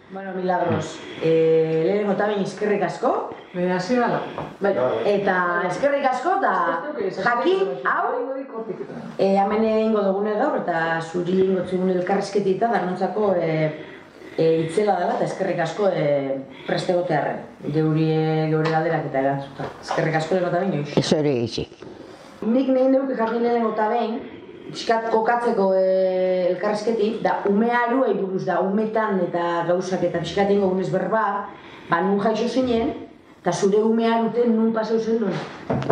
Bueno, Milagros, lehenengo eta behin eskerrik asko. Hasi gala. Eta eskerrik asko eta jakin, hau, hemen egingo dugune gaur eta zuri egingo txugun elkarrizketita darnontzako itzela dela eta eskerrik asko prestegotearren. Geure galderak eta erantzuta. Eskerrik asko lehenengo eta behin joiz. Ez hori egitzik. Nik nahi dugu jakin lehenengo eta behin, pixkat kokatzeko elkarrizketik, da umearuei buruz, da umetan eta gauzak eta pixkat ingo gunez berba, ba nun jaixo zinen, eta zure umearuten nun pasau zen duen?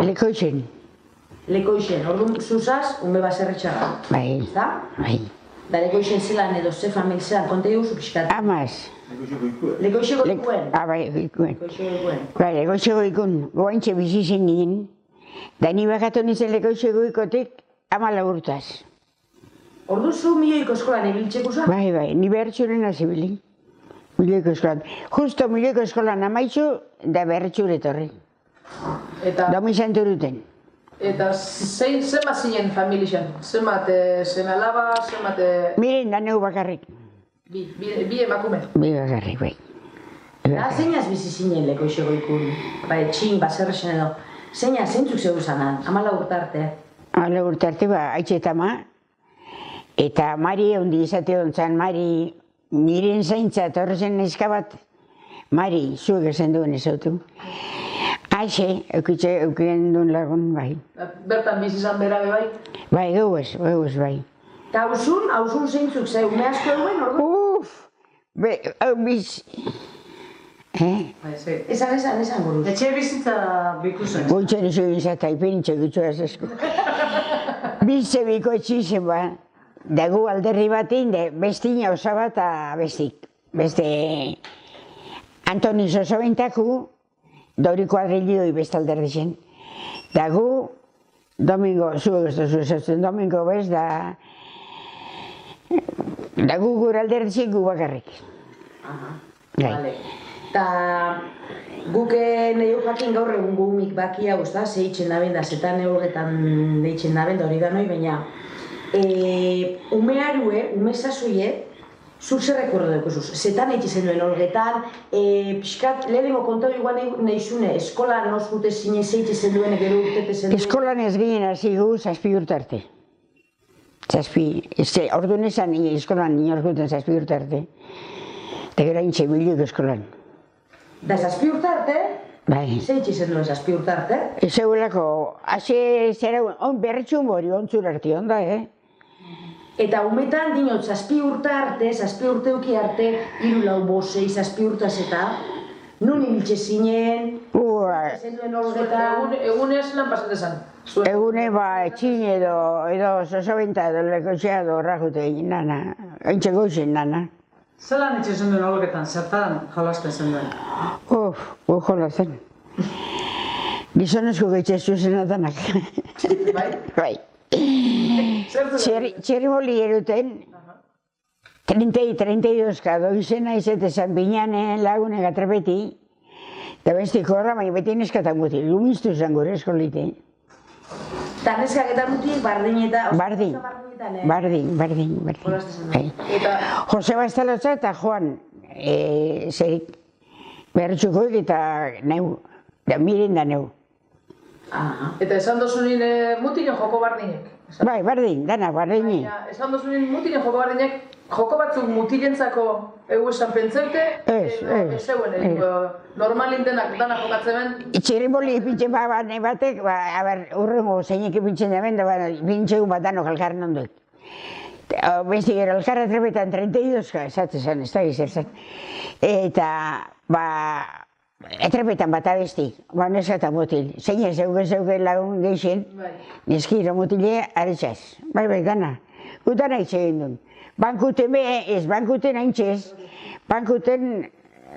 Lekoitzen. Lekoitzen, orduan zuzaz, ume baserretxarra. Bai. Ezta? Bai. Da Lekoitzen zelan edo ze famil zelan, konta eguzu pixkat? Amaz. Lekoixeko ikuen? Bai, ikuen. Lekoixeko ikuen. Bai, lekoixeko ikun. Goaintxe bizi zen ginen. Da ni bakatu nintzen lekoixeko ikotik 14 urtaz. Ordu zu milioiko eskolan ebiltzeko za? Bai, ni behartxuren hasi bilin. Milioiko eskolan. Justo milioiko eskolan amaitzu da behartxure etorri. Eta Domi santuruten. zenbat zinen familixan? Zenbat seme alaba, zenbat... Miren da neu bakarrik. Bi emakume. Bi bakarrik, bai. Da, zeinaz bizi zinen Lekoixeko ikun? Ba, etxin, baserrexen edo. Zeinaz, zeintzuk zeu zanan, 14 urte arte? 14 urte arte, ba, haitxe eta ma. Eta Mari ondi izate hontzan, Mari niren zaintza etorrezen neska bat, Mari, zuek esan duen ezautu. Aixe, eukien duen lagun, bai. Bertan bizi izan berabe bai? Bai, gauez, bai. Eta hauzun zeintzuk ze, ume asko eguen, ordu? Hau biz... Esan buruz. Etxe bizitza bikusen. Goitzen izo bizata, ipinitxe gutxo ezasko. Bizze biko etxizen ba. Dagu alderri batein, bestina osaba eta bestik. Beste... Antoni Sosabentaku, Dori kuadrilioi beste alderri zen. Dagu, Domingo, zuek ez duzu esatzen, Domingo bez da... Dagu gure alderri zen gu bakarrik. Vale. Eta guk nahi jakin gaur egun gumik bakia, usta, zeitzen daben da, zetan eurretan deitzen daben da hori da noi, baina umearue, umezazuie, zuk zer rekordo dekuzuz? Zetan eitzen duen olgetan, pixkat, lehenengo kontau igual nahi zune, eskolan oskute zine zeitzen duen, gero urtete zen duen? Eskolan ez ginen hasi gu 7 urte arte. 7, orduan esan eskolan inorkuten 7 urte arte. Eta gero haintxe bilik eskolan. Da 7 urte arte? Bai. Zeitxe zen duen 7 urte arte? Ezeulako, hase zera, berretxun bori ontzur arte onda, Eta umetan dinot, 7 urte arte, 7 urte uki arte, 3, 4, 5, 6 urtaz eta nun ibiltze zinen, zen duen olgetan... Egunez lan pasatezan. Egune ba, etxin edo Sosabenta edo Lekoitxea edo rajute egin nana, haintxe goizen nana. Zelan etxe zen duen olgetan, zertan jolasten zen duen? Jolazen. Gizonezko gaitxezu zen adanak. Bai? Bai. Txerrimoli eruten, 32 kado izena izetezan binean lagunek atrapeti, eta bestiko horra, baina beti neskatan guti, lumiztu zen gure eskolite. Eta neskak eta mutik bardin eta... Bardin. Jose Bastalotza eta Joan, zerik, bertxukoik eta neu, miren da neu. Eta esan dozunin mutinen joko bardinek? Bai, bardin, dana, bardini. Esan dozunin mutinen joko bardinek, joko batzuk mutilentzako egu esan pentseute? Ez zeuen, normalin denak dana jokatzen ben? Txirrimoli ipintzen bane batek, urrengo zeinek ipintzen daben, da ipintzen bat danok alkarren ondoik. Besti gero, alkarra trepetan 32 esatzen zen, ez da gizar zen. Eta, etrepetan bat abesti, neska eta mutil. Zein zeugen lagun geixen, neskiro mutile aretxaz. Bai, dana. Gutana egin duen. Bankuten bankuten haintxez, bankuten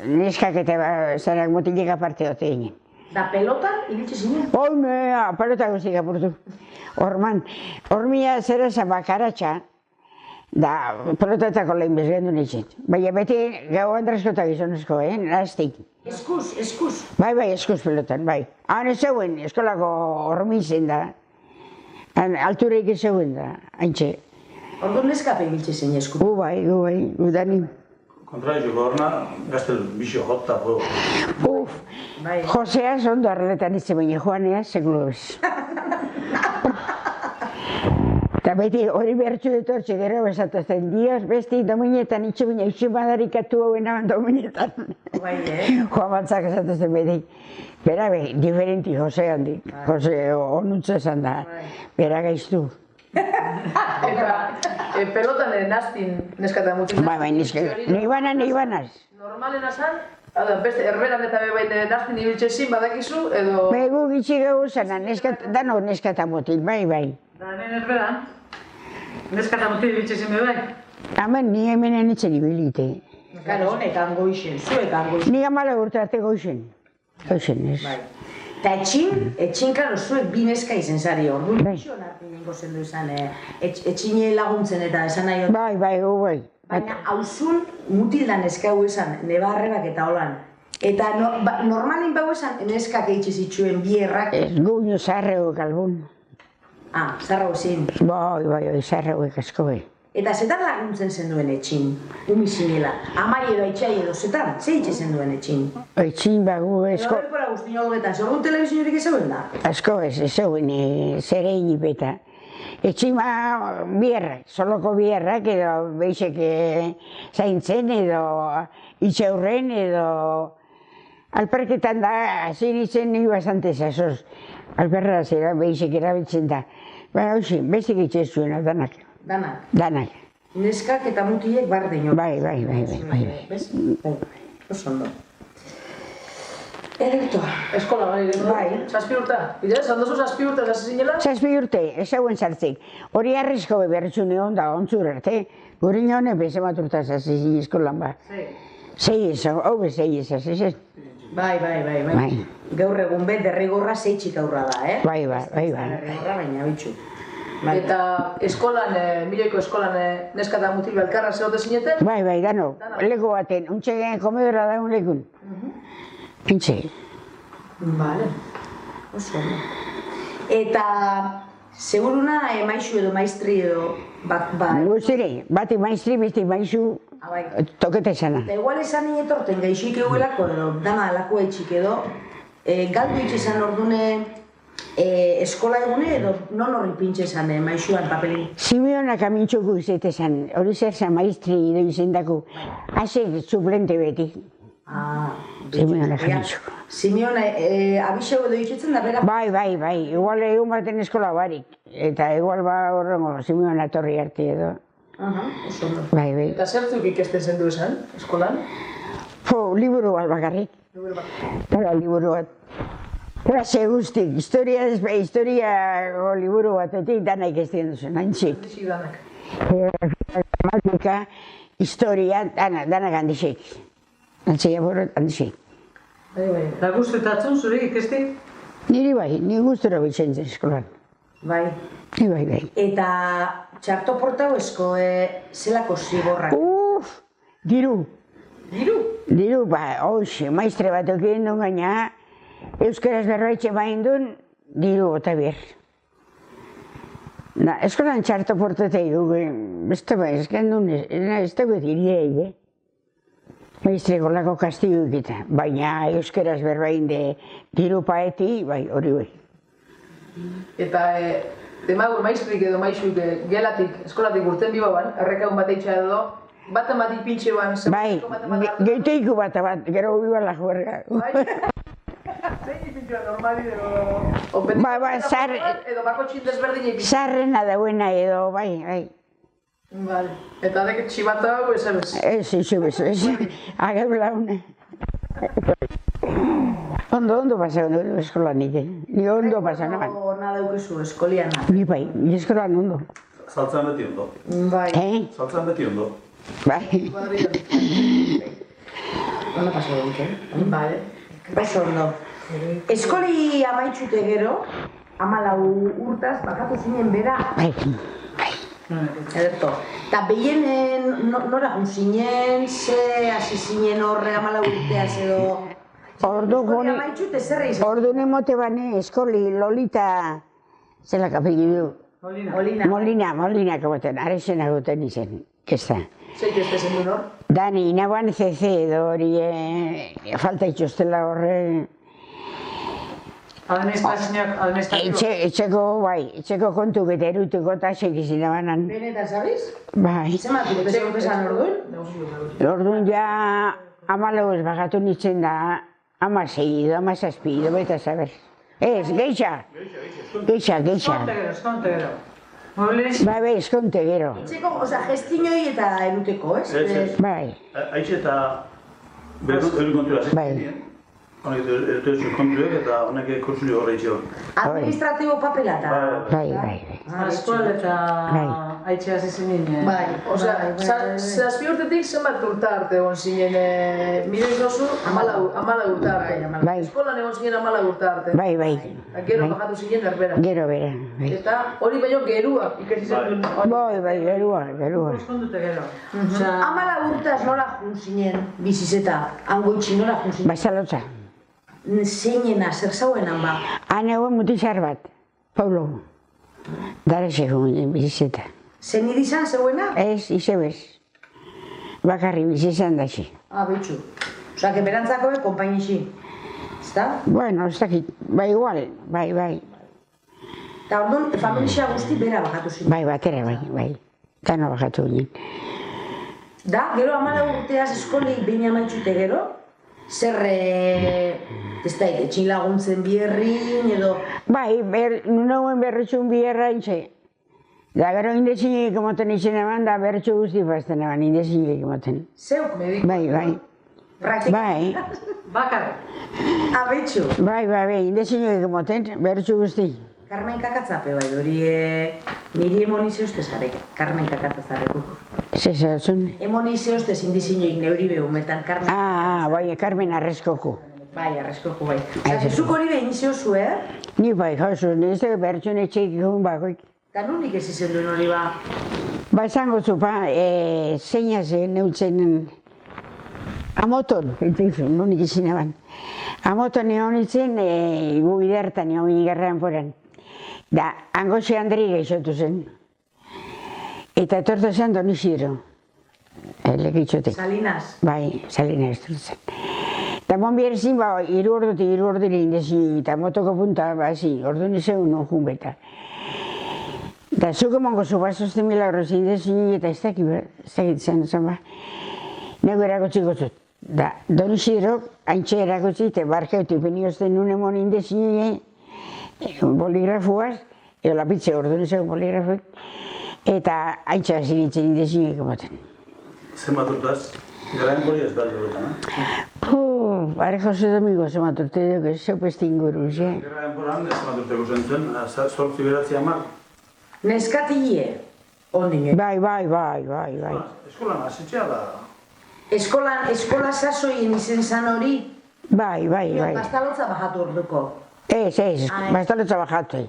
neskak eta zarak mutilek aparte dute egin. Da pelotan, ibiltze zinen? Pelota guztik apurtu. Hormia zera zen bakaratxa, da pelotatako lehen bezgendu nintzen. Baina beti gau andrasko gizonezko, naztik. Eskuz? Bai, eskuz pelotan, bai. Han ez zeuen, eskolako hormin zen da. Altureik ez zeuen da, haintxe. Ordu neskape ibiltze zen esku? Bai, udanin. Kontradizuko horna, gaztel bizio jota, Josea zondo arreletan izan baina joanea, sekulo bez. Eta beti hori behartzu etortxe gero besatuzten, Dios, besti dominetan itxu baina itxu badarikatu hauen aban dominetan. Joan batzak esatuzten beti. Bera be, diferenti Jose handi, Jose onutza esan da, bera gaiztu. Eta pelotan naztin neskata mutil. Bai, ni banaz. Normalena zan, beste erberan eta bebaite naztin ibiltzezin badakizu edo... Begu gitsi gau zana, dano neskata mutil, bai. Da, hemen erberan, neskata mutil ibiltzezin bebai? Hemen ni hemenen itzen ibilite. Karo, honetan goixen, zuetan goixen. Ni 14 urte arte goixen. Goixen, ez. Eta etxin, karo, zuek bi neska izen zari hor. Bixon arte nengo zendu izan, etxine laguntzen eta esan nahi hor. Bai. Baina hauzun mutildan neska hau esan, neba arrebak eta holan. Eta normalin bau esan, neskak eitxe zituen bi errak. Ez guño zarreuek albun. Zarrau ezin. Bai, zarreuek asko bai. Eta zetan laguntzen zenduen etxin, umizinela. Amai edo etxai edo zetan, ze itxe zenduen etxin? Etxin bagu esko... Horrepora guztien hogetan, segun telebiziorik ezauen da? Asko ez, ezauen, zere inipeta. Etxin bierrak, soloko bierrak edo beixek zaintzen edo itxaurren edo... Alperketan da, hasi nintzen ni bastante zazoz. Alperra zera beixek erabiltzen da. Baina hausi, bestik itxe zuen, danak. Danak. Neskak eta mutilek bardein hori. Bai. Oso ondo. Edertoa. Eskola bai. 7 urte. Bide, zandozu 7 urte hasi zinela? 7 urte, ezauen zartzik. Hori arrisko bebertzu neon da, ontzur arte. Guri neone beze bat urtaz hasi zin eskolan ba. 6, hau be 6 hasi zen. Bai. Gaur egun bet derrigorra 6 txikaurra da, Bai. Derrigorra baina bitxu. Eta eskolan, milioiko eskolan neska eta mutil belkarra zehote zineten? Bai, dano, lego baten, untxe komedora da un legun. Pintxe. Bale, oso ondo. Eta, seguruna maixu edo maistri edo bat... Guztire, bati maistri, besti maixu tokete zana. Eta igual esan etorten gaixik eguelako edo, dana alako etxik edo, galdu itxezan ordune eskola egune edo non horri pintxe zan maixuan papelin? Simeonak amintxuko izete zan, hori zer zan maistri edo izendako, hase suplente beti. Simeonak amintxuko. Simeona abixeu edo itxetzen da bera? Bai, igual egun baten eskola barik, eta igual ba horrengo Simeona torri arte edo. Oso ondo. Bai. Eta zertzuk ikesten zendu esan, eskolan? Liburu bat bakarrik. Liburu bat. Klase guztik, historia liburu batetik dana ikesten duzen, haintzik. Gramatika, historia, dana handixek. Antzia borot, handixek. Da guztetatzen zure ikestik? Niri bai, ni guztura bitzen zen eskolan. Bai. Bai. Eta txarto portau esko, zelako zigorrak? Diru. Diru? Diru, hoxe, maistre bat okien duen gaina, euskaraz berroitxe bain duen, diru gota bier. Eskolan txarto portatei dugu, ez dago direi, maistre golako kastigu ikita, baina euskaraz berbain de diru paeti, bai, hori bai. Eta demagur maistrik edo maixuk gelatik, eskolatik urten bibaban, errekaun bat eitxa edo, bat amatik pintxe ban, bai, geiteiku bat, gero bibala juerga. Zein ipintxua normali edo... Edo bako txindez berdin ipintxua. Sarrena dauena edo, bai. Vale. Eta adek txibata hau ezabez? Ez, ager laune. Ondo pasago dugu eskolan nik, ni ondo pasago nagan. Ona daukezu eskolian. Ni bai, ni eskolan ondo. Saltzan beti ondo. Bai. Saltzan beti ondo. Bai. Ona pasago dugu, Bale. Oso ondo. Eskoli amaitxute gero, 14 urtaz, bakatu zinen bera. Bai. Ederto. Eta behienen nora jun zinen, ze hasi zinen horre 14 urteaz edo... Eskoli amaitxute zerre izan? Ordu nemote bane eskoli Lolita zela kapegi du. Molina kaboten, arexena guten izen. ez da. Zeik ez dezen duen hor? Dani, inagoan CC edo hori falta itxostela horre. Etxeko kontu eta erutiko taxek izin abanan. Benetan, sabiz? Bai. Zematu, bezeko pesan orduan? Orduan ja 14 bagatu nintzen da 16, 17, beta saber. Ez, geixa. Geixa. Eskonte gero. Muebles? Bai, eskonte gero. Etxeko, oza, gestinoi eta eruteko, ez? Bai. Aixe eta berun kontura zein. Honek ertuezu kontuek eta honek kontsuli horre itxe hor. Administratibo papela eta... Bai. Eskola eta haitxe hasi zinen. Bai, Osea, zazpi urtetik zenbat urte arte egon zinen, mire izozu, 14 urte arte. Bai. Eskolan egon zinen 14 urte arte. Bai. Gero bajatu zinen erbera. Gero bera. Eta hori baino gerua ikasi zen duen. Bai, gerua. Eskondute gero. 14 urtaz nola jun zinen bizizeta, hangoitxi nola jun zinen? Basalotza. Zeinena, zer zauenan ba? Han egon mutixar bat, Paulo. Dara segun bizizeta. Zen idizan zeuena? Ez, izebez. Bakarri bizizan da xe. Betxu. Osa, que berantzako konpainixi. Ezta? Bueno, ez dakit. Bai, igual. Bai. Eta orduan, familia guzti bera bajatu zinen. Bai, batera, bai. Tano bajatu ginen. Da, gero 14 urteaz eskolei behin amaitxute gero? Zer, ez da, etxin laguntzen bierrin edo... Bai, nuen berretxun bierra intxe. Da, gero indezinik emoten izan eman, da berretxu guzti fazten eman, indezinik emoten. Zeuk? Bai. Praktika? Bai. Bakar. Betxu. Bai, indezinik emoten, berretxu guzti. Carmen kakatzape bai, hori niri emonize ustez jarek, Carmen kakatzazareko. Zezatzen? Emonize ustez indizinoik neuri behumetan, Carmen. Bai, Carmen Arrezkoku. Bai, Arrezkoku bai. Zuk hori behin izio zu, Ni bai, jauzu, nizte bertxun etxeik egun bakoik. Eta nunik ez izen duen hori ba? Ba, esango zu, zeina zen neutzen amoton, nunik izin eban. Amoton egon itzen, gu bidertan egon igarrean foran. Da, Angoxe Andri gaixotu zen. Eta etortu zen Don Isidro. Lekitxotek. Salinas? Bai, Salinas etortu zen. Eta bon bierzin, iru orduri indezin, eta motoko punta, ordu nizeun non jun beta. Da, zuko mongo zu bazosten milagros indezin, eta ez dakit zen, nego erakotzi gotzut. Da, Don Isidro, haintxe erakotzi, eta barkeuti peniozten nun emon indezin, boligrafuaz, edo lapitze ordu nizeun boligrafuek, eta haintxe hasi nintzen indezin ekomoten. Zenbat urtaz? Garaen boli ez behar dugu, Are Jose Domingo zenbat urte dugu, zeupesti inguru, ze? Garaen bolan zenbat urteko zentzen, sortzi beratzi hamar. Neskatilie, ondine. Bai. Eskolan asitxea da. Eskola sasoien izen zan hori? Bai. Bastalotza bajatu orduko? Ez, bastalotza bajatu.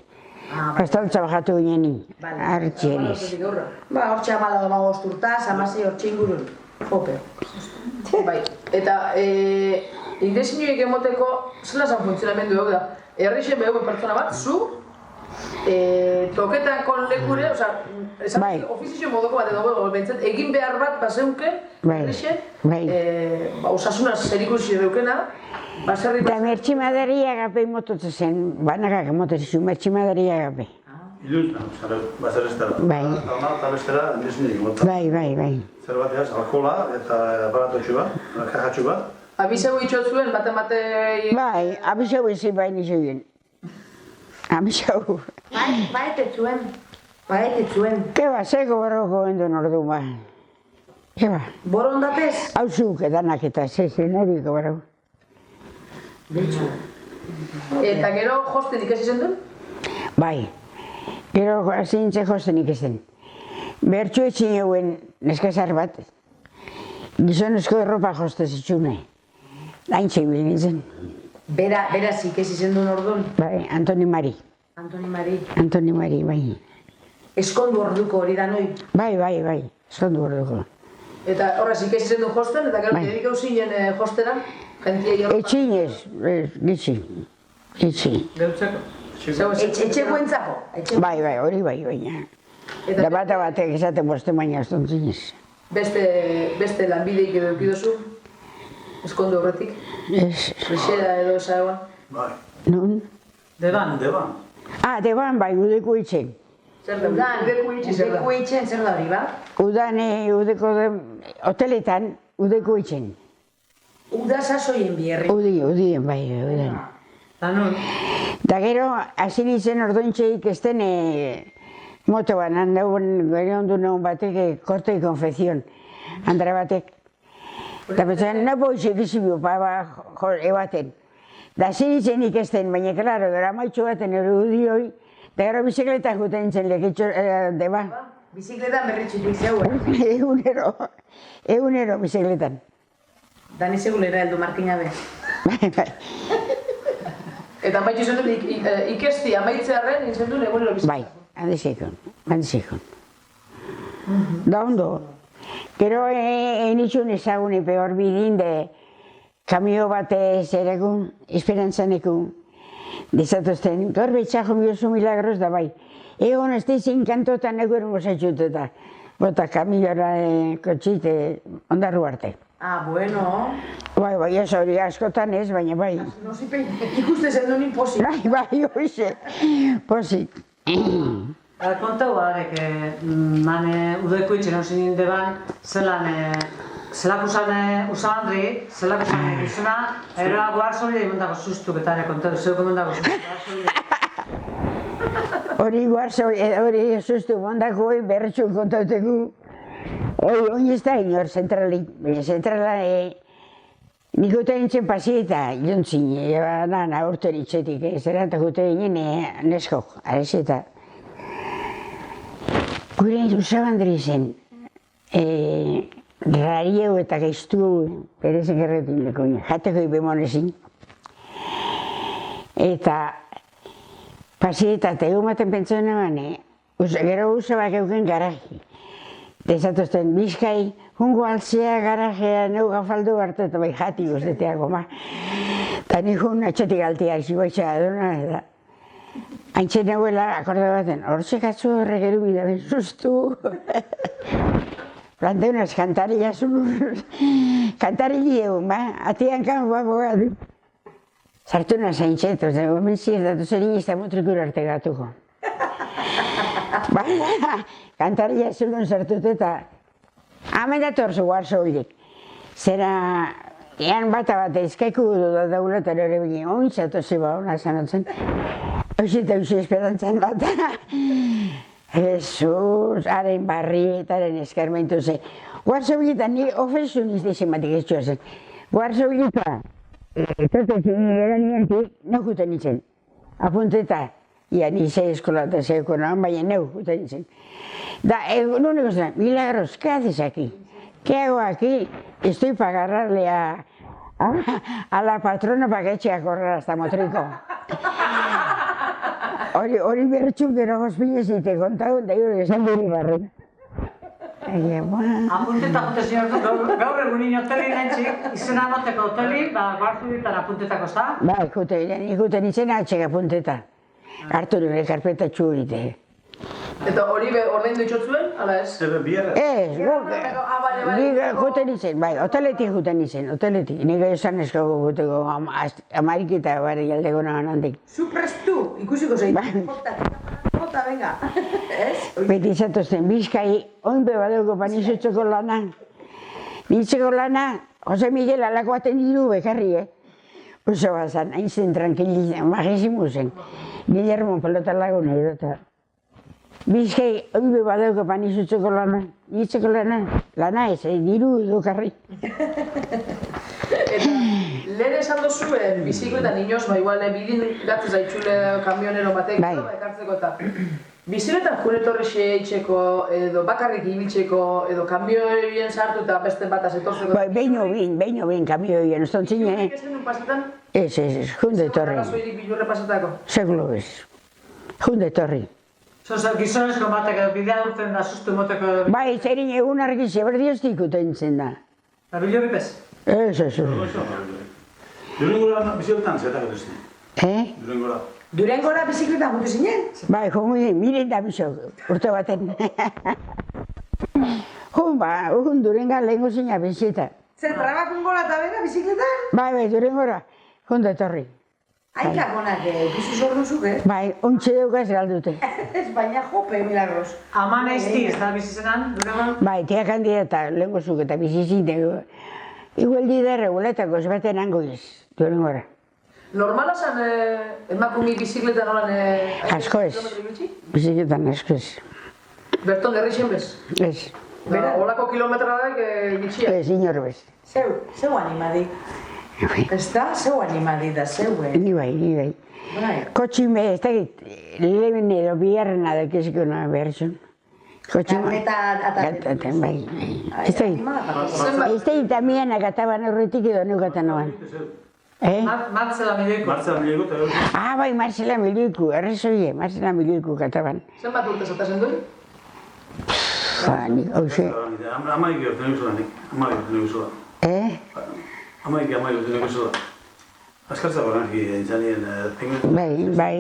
Bastalotza bajatu ginen, hartxienez. Ba, hortxe 14 urtaz, 16 hortxe ingurun. Jope. Bai, eta indezinoik emoteko zela zan funtzionamendu dugu da. Herrixen behuko pertsona bat, zu, toketako lekure, ofizizio modoko bat edo behintzat, egin behar bat bazeunke, herrixen, osasunaz zerikusi edukena, baserri... Eta mertximadaria gape imototu zen, banakak imototu mertximadaria gape. Ilun, bazareztara. Bai. Eta bestera, indezinoik emota. Bai. Zer bateaz, alkohola eta aparatotxu bat, kajatxu bat. Abizeu itxot zuen, bate... Bai, abizeu izin bai nizuen. Abizeu. Baetetzuen. Eba, zeko barroko gendun ordu ba. Eba. Borondatez? Hau zuk edanak eta zezen horiko barroko. Eta gero josten ikasi zen duen? Bai. Gero hasi nintzen josten ikasten. Bertxu etxin eguen neskazar bat. Gizonezko erropa jostez itxune. Haintxe bil nintzen. Beraz ikasi zen duen orduan? Bai, Antoni Mari. Antoni Mari, bai. Eskondu orduko hori da noi? Bai, eskondu orduko. Eta horraz ikasi zen duen josten, eta gero dedikau zinen jostera? Etxinez, gitzi. Deutzeko. Etxekoentzako? Bai, hori bai. Da batek esaten boste baina ez dontzinez. Beste lanbideik edo eukidozu? Eskondo horretik? Ez. Rixera edo esagoan? Bai. Nun? Deban. Deban. Deban bai, udeko itxen. Zer da? Udeko itxi zer da? Udeko itxen zer da hori, ba? Udan, udeko hoteletan, udeko itxen. Uda sasoien bierri. Udien, bai, udan. Da nun? Da gero, hasi nintzen ordointxeik esten moto banan, gero ondu nagun batek, korte y confección, andra batek. Eta pentsan, no boixek izibio, ebaten. Da hasi nintzen ikesten, baina, klaro, gara maitxo baten erudioi, da gero bizikleta juten nintzen lekitxo, deba. Bizikletan berritxutik zeuen. Egunero bizikletan. Dani segulera heldu markina be. Eta maitxu izan dut ikesti amaitzearen izan dut egunero bizikletan. Bai, handizikon. Da ondo. Gero enitxun ezagune peor bidin de kamio batez eregun, esperantzanekun. Dezatuzten, gaur betxajo biozu milagros da bai. Egon ez dizin kantotan eguero gozatxuteta. Bota kamiora kotxite ondarru arte. Bueno. Bai, ez hori askotan ez, baina bai. No zipen, ikuste zen duen imposi. Bai, hoxe, pozik. Kontau badek, mane udeko itxen hausin deban, zelako usamandri, zelako usamandri izuna, eroa guar zori emondako sustuk eta kontau, zeuko emondako sustuk. Hori guar zori, hori sustuk emondako berretxuk kontauteko. Hori ez da inor, zentralik, zentrala nik ute nintzen pasieta jontzin, nana urte nitzetik, zerrantak ute ginen neskok, arezeta. Gure usabandri zen, rarieu eta geiztu perezen gerretin leko, jateko ibemonezin. Eta pasieta eta egun baten pentsa nagoen, gero usabak euken garaji. Dezatuzten, bizkai, jungo altzea garajea neu gafaldu hartu eta bai jati guzteteako, ma. Eta nik hun atxetik altiak ziboitza aduna, eta haintxe nahuela akorde baten, hortxe katzu horrek erubida ben sustu. Planteunaz, kantarilla zunuz, kantarilli egun, ma, atian kanpoa bogatu. Sartu naz haintxe, eta gomenzi ez datu zer inizta mutrikur arte gatuko. Kantaria zurdun sartut eta hamen datorzu guarzo horiek. Zera, ean bata ezkaiku da dauletan ere bine, ointzatu ziba hona zanotzen. Eta esperantzan bat. Jesus, haren barri eta haren eskarmentu ze. Guarzo horietan ni ofensu niztezen batik ez txoazen. Guarzo horietan, etortezen eran niantik, no juten nintzen. Apunteta. Ia nize eskola eta zeuko nahan, baina neu, juta nintzen. Da, no único es, Milagros, ¿qué haces aquí? ¿Qué hago aquí? Estoy para agarrarle a la patrona para que eche a correr hasta Motrico. Hori bertxuk gero gozpilez y te contau, da yo esan duri barren. Apunteta jute zinor, gaur egunin hoteli nintzik, izena amateko hoteli, guarzu ditan apuntetako, ez da? Bai, jute nintzen atxek apunteta. Hartu nire karpeta txurite. Eta hori ordein duitxotzuen, ala ez? Bierra? Ez, jute nintzen, bai, hoteletik jute nintzen, hoteletik. Nik esan eskago juteko amarikita bari aldeko nahan handik. Zuprestu, ikusiko zein. Jota, venga. Ez? Beti izatuzten, bizkai, oinbe badauko panizutzeko lana. Nintzeko lana, Jose Miguel alako baten diru bekarri, Oso bazan, hain zen tranquilitzen, magisimu zen. Guillermo pelota lagun edota. Bizkai, oinbe badauko panizutzeko lana. Nintzeko lana ez, diru dukarri. Eta lehen esan dozu, bizikletan inoz, igual bidin gatzu zaitxule kamionero batek, ekartzeko eta bizikletan junetorrexe eitzeko, edo bakarrik ibiltzeko, edo kamioien sartu eta beste bat azetortzeko. Beino bin kamioien, ez tontzin, Ez denun pasetan? Ez, junde torri. Arrazoirik bilurre pasetako? Segulo ez. Junde torri. Gizonezko batek edo bidea urten da sustu moteko edo... Bai, zerin egun argize, berdioztik utentzen da. Da bilurri bez? Ez. Durengora bizikletan zetak eduzten. Durengora. Durengora bizikletan gutu zinen? Bai, miren da bizok, urte baten. Jun Durenga lehenko zina bizita. Zer, trabakun gola eta bera, bizikletan? Bai, Durengora, jun da etorri. Aikak honak, bizu zorduzuk, Bai, ontsi daukaz galdute. Ez, baina jope, milagros. Aman aizti, ez da bizizenan, Durangon? Bai, tiak handia eta lehenko zuk eta bizizin. Igual dira reguletako ez baten hango iz, Durengora. Normala zan emakumi bizikletan nolan... Asko ez, bizikletan asko ez. Berton gerrixen bez? Ez, Olako kilometradak gitxia. ez, inor bez. Zeu animadi. Ez da, zeu animadi da, zeu, Ni bai. Kotxin be, ez dakit, lehen edo biharrena da keziko nahi behar zuen. Karneta ataten. Bai. Ez dakit. Ez dakit tamian agataban horretik edo neukatan noan. Martzela milioiko. Martzela milioiko eta... Bai, Martzela milioiko, errezoie, Martzela milioiko gataban. Zenbat urte zatazen duen? Nik, hauze. Amaik urte neguzula nik, amaik urte neguzula. Amaik urte neguzula. Askartza bakanki entzanien... Bai.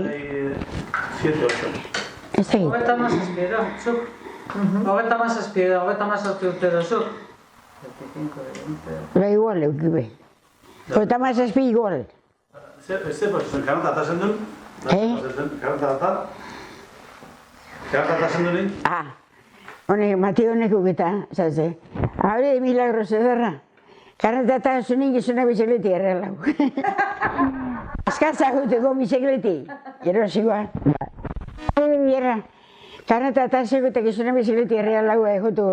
7-8. Ez dakit. Hogeta mazazpi edo, zuk? Hogeta mazazpi edo, hogeta mazazpi urte edo, zuk? Bai, igual euki be. Hogeta mazazpi igual. Zer pasen, karanta atazen duen? Karanta atazen duen? Honek, Mati honek uketa, zaze. Habre de milagros ederra. Karanta atazen duen gizuna bizikleti errelau. Eskatza juteko bizikleti. Erosikoa. Bierra. Karanta atazen duen gizuna bizikleti errelau egotu.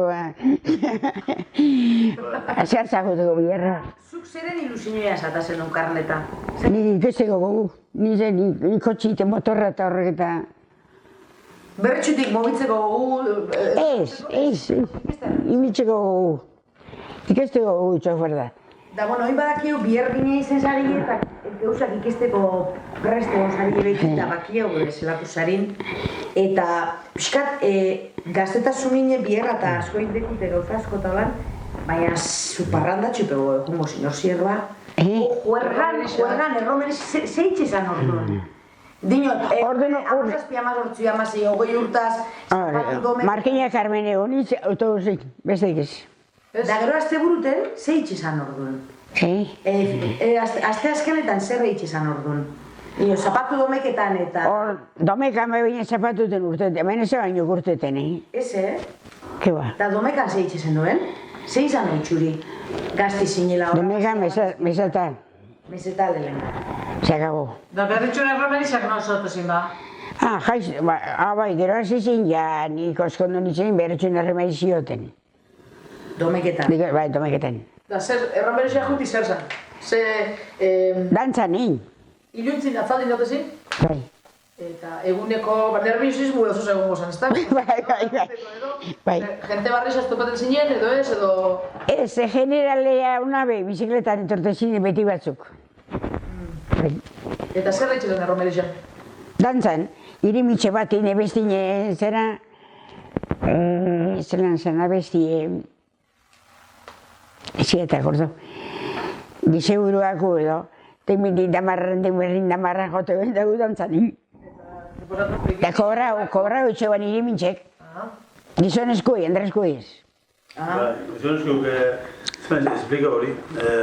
Eskatza juteko bierra. Zuk zeren ilusioa zatazen duen karneta? Ni ikesteko gogu. Ni kotxite motorra eta horrek eta... Berretxutik mobitzeko gogu... Ez. Imitzeko gogu. Ikesteko gogu txofer da. Da, bueno, hori badakio biherdine izen zari eta gauzak ikesteko preste zari ebekita bakio zelako zarin. Eta pixkat gaztetasunine biherra eta asko indekute gauza asko eta lan, baina zuparrandatxu pego egungo zinor zierroa. Juergan, erromeriz, zeitxe zan orduan. Dinot, amazazpi amazortzi amazei hogei urtaz, Markina Carmen egonitz autobusik, besteik ez. Da gero azte buruten, zeitxe zan orduan. Azte azkenetan zer eitxe zan orduan. Nio, zapatu domeketan eta... Domekan behine zapatuten urteten, hemen ez baino urteten, Ez, Ke ba? Da domekan zeitxe zen duen? Zei zan eitxuri? Gazti zinela hor. Domekan mesatan. Meseta lehen. Zakago. Da berritxuna erromerizak no sortu zin ba? Jaiz, bai, gero hasi zin, ja, nik oskondo nintzen berretxun erremei zioten. Domeketan. Bai, domeketan. Da zer, erromerizak juti zer zan? Ze... Dantzan nin. Iluntzin atzaldin daute zin? Bai. Eta eguneko nerviosismu oso segun gozan, ez da? Bai. Gente barriz topaten zinen, edo ez, edo... Ez, generalea unabe, bizikletan etortezin beti batzuk. Eta zer daitxetan erromerizan? Dantzan, irimitxe bat inebestine zera... Zelan zen abestie... Zieta, gordo. Gizeburuako edo. Temintin damarra jote ben dugu dantzan. Eta kobra utxeban irimitxek. Gizonezkui, Andrezkuiz. Gizonezkuk, zuen esplika hori,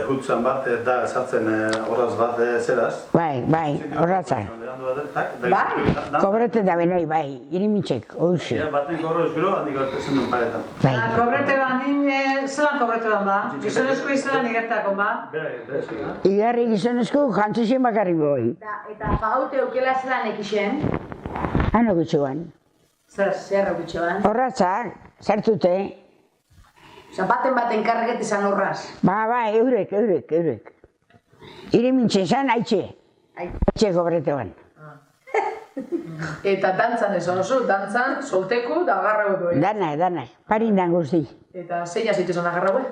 jutzan bat, da sartzen horraz bat zeraz. Bai, horratza. Bai? Kobrete da benoi, bai, irimitxek, hauzi. Baten kobra eskero, handik bat esan duen paretan. Bai. Kobrete ban, zelan kobrete ban ba? Gizonezko zelan igertako ba? Igarri gizonezku jantzuzien bakarrik boi. Eta paute aukela zelan ekixen? Hano gutxuan. Zer gutxuan? Horratzak, sartute. Baten karreget izan horraz. Ba, eurek. Irimitxe esan, haitxe. Haitxe kobrete ban. Eta dantzan ez oso, dantzan, solteku da agarraueko. Danak, parindan guzti. Eta zeina zituzan agarraue?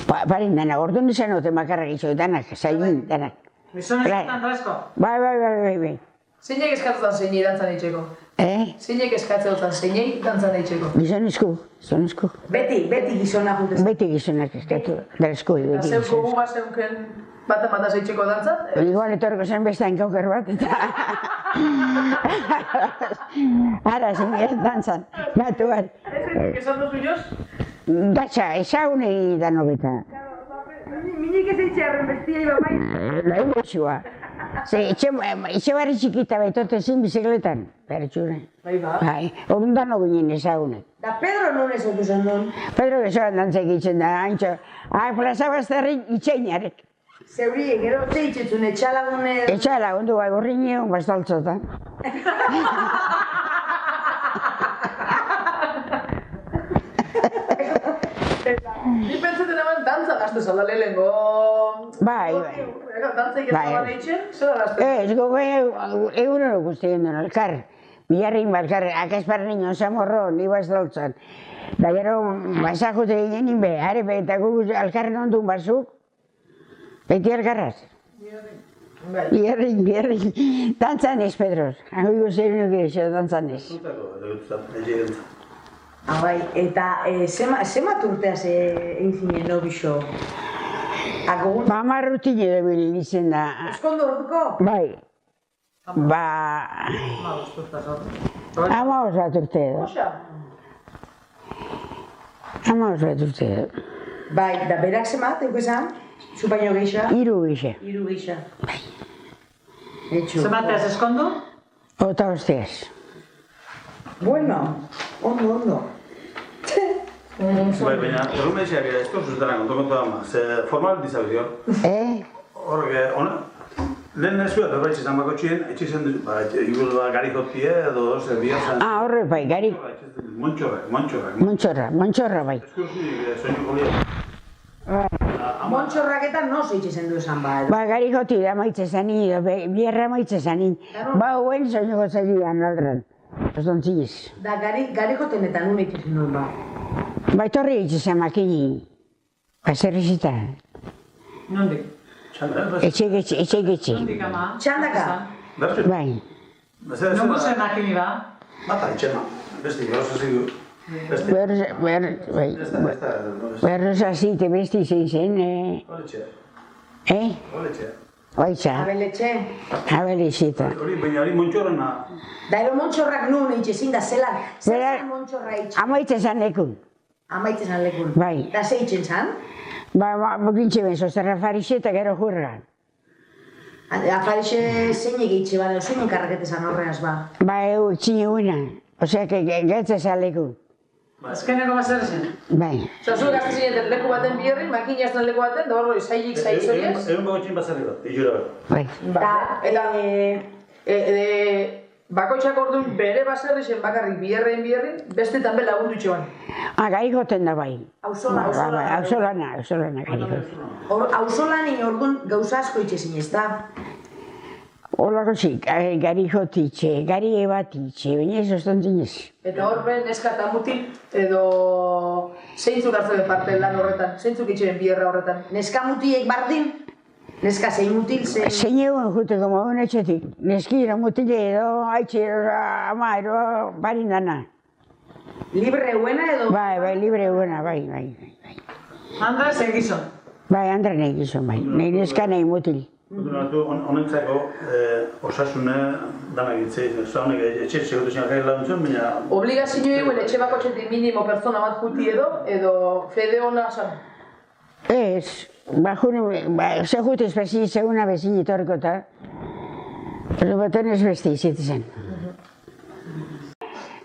Parindanak, orduan izan ote makarrak itxo, danak, zailin, danak. Gizonezko Andrezko? Bai. Zeinak eskatutan zeini dantzan itxeko? Zeinek eskatzea dutan, zeinek dantzan eitzeko? Gizonezko. Beti gizona jutez. Beti gizonak eskatu, darezko. Eta zeuko guga zeunken bat eitzeko dantzan? Igual etorko zen beste hankauker bat, eta... Ara, zen dantzan, batu bat. Esan duzu joz? Gatsa, esaunei da nobeta. Minik ez eitxearen bestia iba bai. Laurotxua. Etxe barri txikita baitote zin bizikletan, pertsune. Bai ba. Bai, orduan dano ginen esaunek. Da Pedro nun ez otu zen duen. Pedro gezoan dantzak itzen da, haintxo. Plaza Bazterrik itxeinarek. Zeuri, gero ze itxetzun, etxalagune... Etxalagundu bai, gorri nion bastaltzotan. Ni pentsatzen eman dantzan hastu zalda lehenengo... Bai. Dantzaik ez dagoan eitzen, zer da hastu? Ez, gogo egunero guztien duen, elkar. Biarrin bat, akasparra nion zamorro, ni bastaltzan. Da gero, basakute ginen be, are eta gu alkarren ondun batzuk. Beti alkarraz. Biarrin. Dantzan ez, Pedroz. Hango zer nuke eso, dantzan ez. Bai, eta zemat urteaz egin zinen nobixo? Ba, marrutine da bilin izen da. Eskondo orduko? Bai. Ba... Amaos bat urte edo. Amaos bat urte edo. Bai, da berak zemat, euk esan? Zu baino geixa? Hiru geixa. Hiru geixa. Bai. Zemateaz eskondo? Ota osteaz. Bueno, ondo. Bai, baina, errumeixiak ez zuzetanak kontu dama, ze formal dizabizio. Horrek, lehen nesuak berbaitz izan bako txien, etxizen duzu, igual gari jotie edo zer bihazan. Horre bai, gari... Montxorra bai. Eskursi, soinu kolia. Montxorraketan no zeitxezen du esan ba. Ba, gari joti da maitze zanin, bierra maitze zanin. Ba, huen soinu gotzailean aldran. Osdontziz. Da, gari jotenetan nun eitxezen duen ba. Ba, etorri eitxezen makini. Ba, zer izita. Nondik? Etxe getxe. Nondik ama? Txandaka? Bai. Nongo zen makini ba? Mata itxema, besti, gauz ezik. Berroza zite besti zein zen. Oletxe. Oletxe. Oitza. Abeletxe? Abeletxeta. Baina hori montxorrena. Da, ero montxorrak nun eitxezin da, zelan? Zelan montxorra eitxe? Amaitze zan lekun. Amaitze zan lekun? Bai. Da, ze eitxen zan? Ba, bokintxe benzo, zerra farixe eta gero jurra. Afarixe zeinek eitxe bada, zein enkarrakete zan horreaz ba? Ba, txine una. Osea, getze zan lekun. Azkeneko bazer zen? Bai. Zazu gazte zineten leku baten bierri, makina azten leku baten, da horro zailik zaizoiez? Egun bagotxin bazarri bat, ijura bat. Bai. Eta bakoitzak orduan bere baserri zen bakarrik bierrein, bestetan be lagundu itxoan. Gari joten da bai. Auzolana. Auzolana gari joten. Auzolani orduan gauza asko itxezin ez da? Olako zik, gari jotitxe, gari ebatitxe, baina ez ostontzin ez. Eta hor ben neska eta mutil edo zeintzuk hartzen parte lan horretan, zeintzuk itxeren bierra horretan. Neska mutiek bardin? Neska zein mutil zein... Zein egun juteko mauen etxetik, neskira mutile edo haitxe ama edo barin dana. Libre huena edo... Bai, libre huena, bai. Andra zen gizon? Bai, Andra nahi gizon, bai. Nahi neska nahi mutil. Honentzako osasune dana egitzei, honek etxe segotu zen gari laguntzen, baina... Obligazio eguen etxe bako txetik minimo pertsona bat juti edo fede hona zan? Ez, ze jute espezi seguna bezin itorko eta pero baten ez besti izitu zen.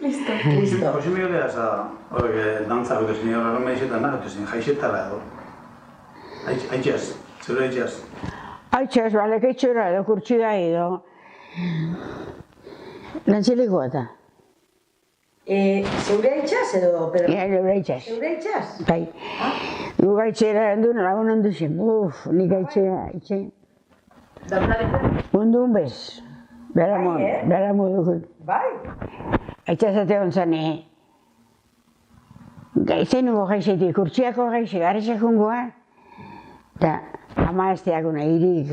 Listo. Hoxe mio dea horrek dantza gute zen, horrela meizetan nagotu zen, jaixetara edo. Haitxeaz, zure haitxeaz. Haitxeaz, balek etxora edo kurtsida edo lantziliko eta. Zeure haitxaz edo, Pedro? Zeure haitxaz. Zeure haitxaz? Bai. Gu gaitxera endun lagun ondu zen, nik haitxe. Undun bez. Bera modukut. Bai? Haitxazate hontzan, zen nugo gaixetik, kurtsiako gaixe, garrixak jungoa. Eta ama esteakuna irik,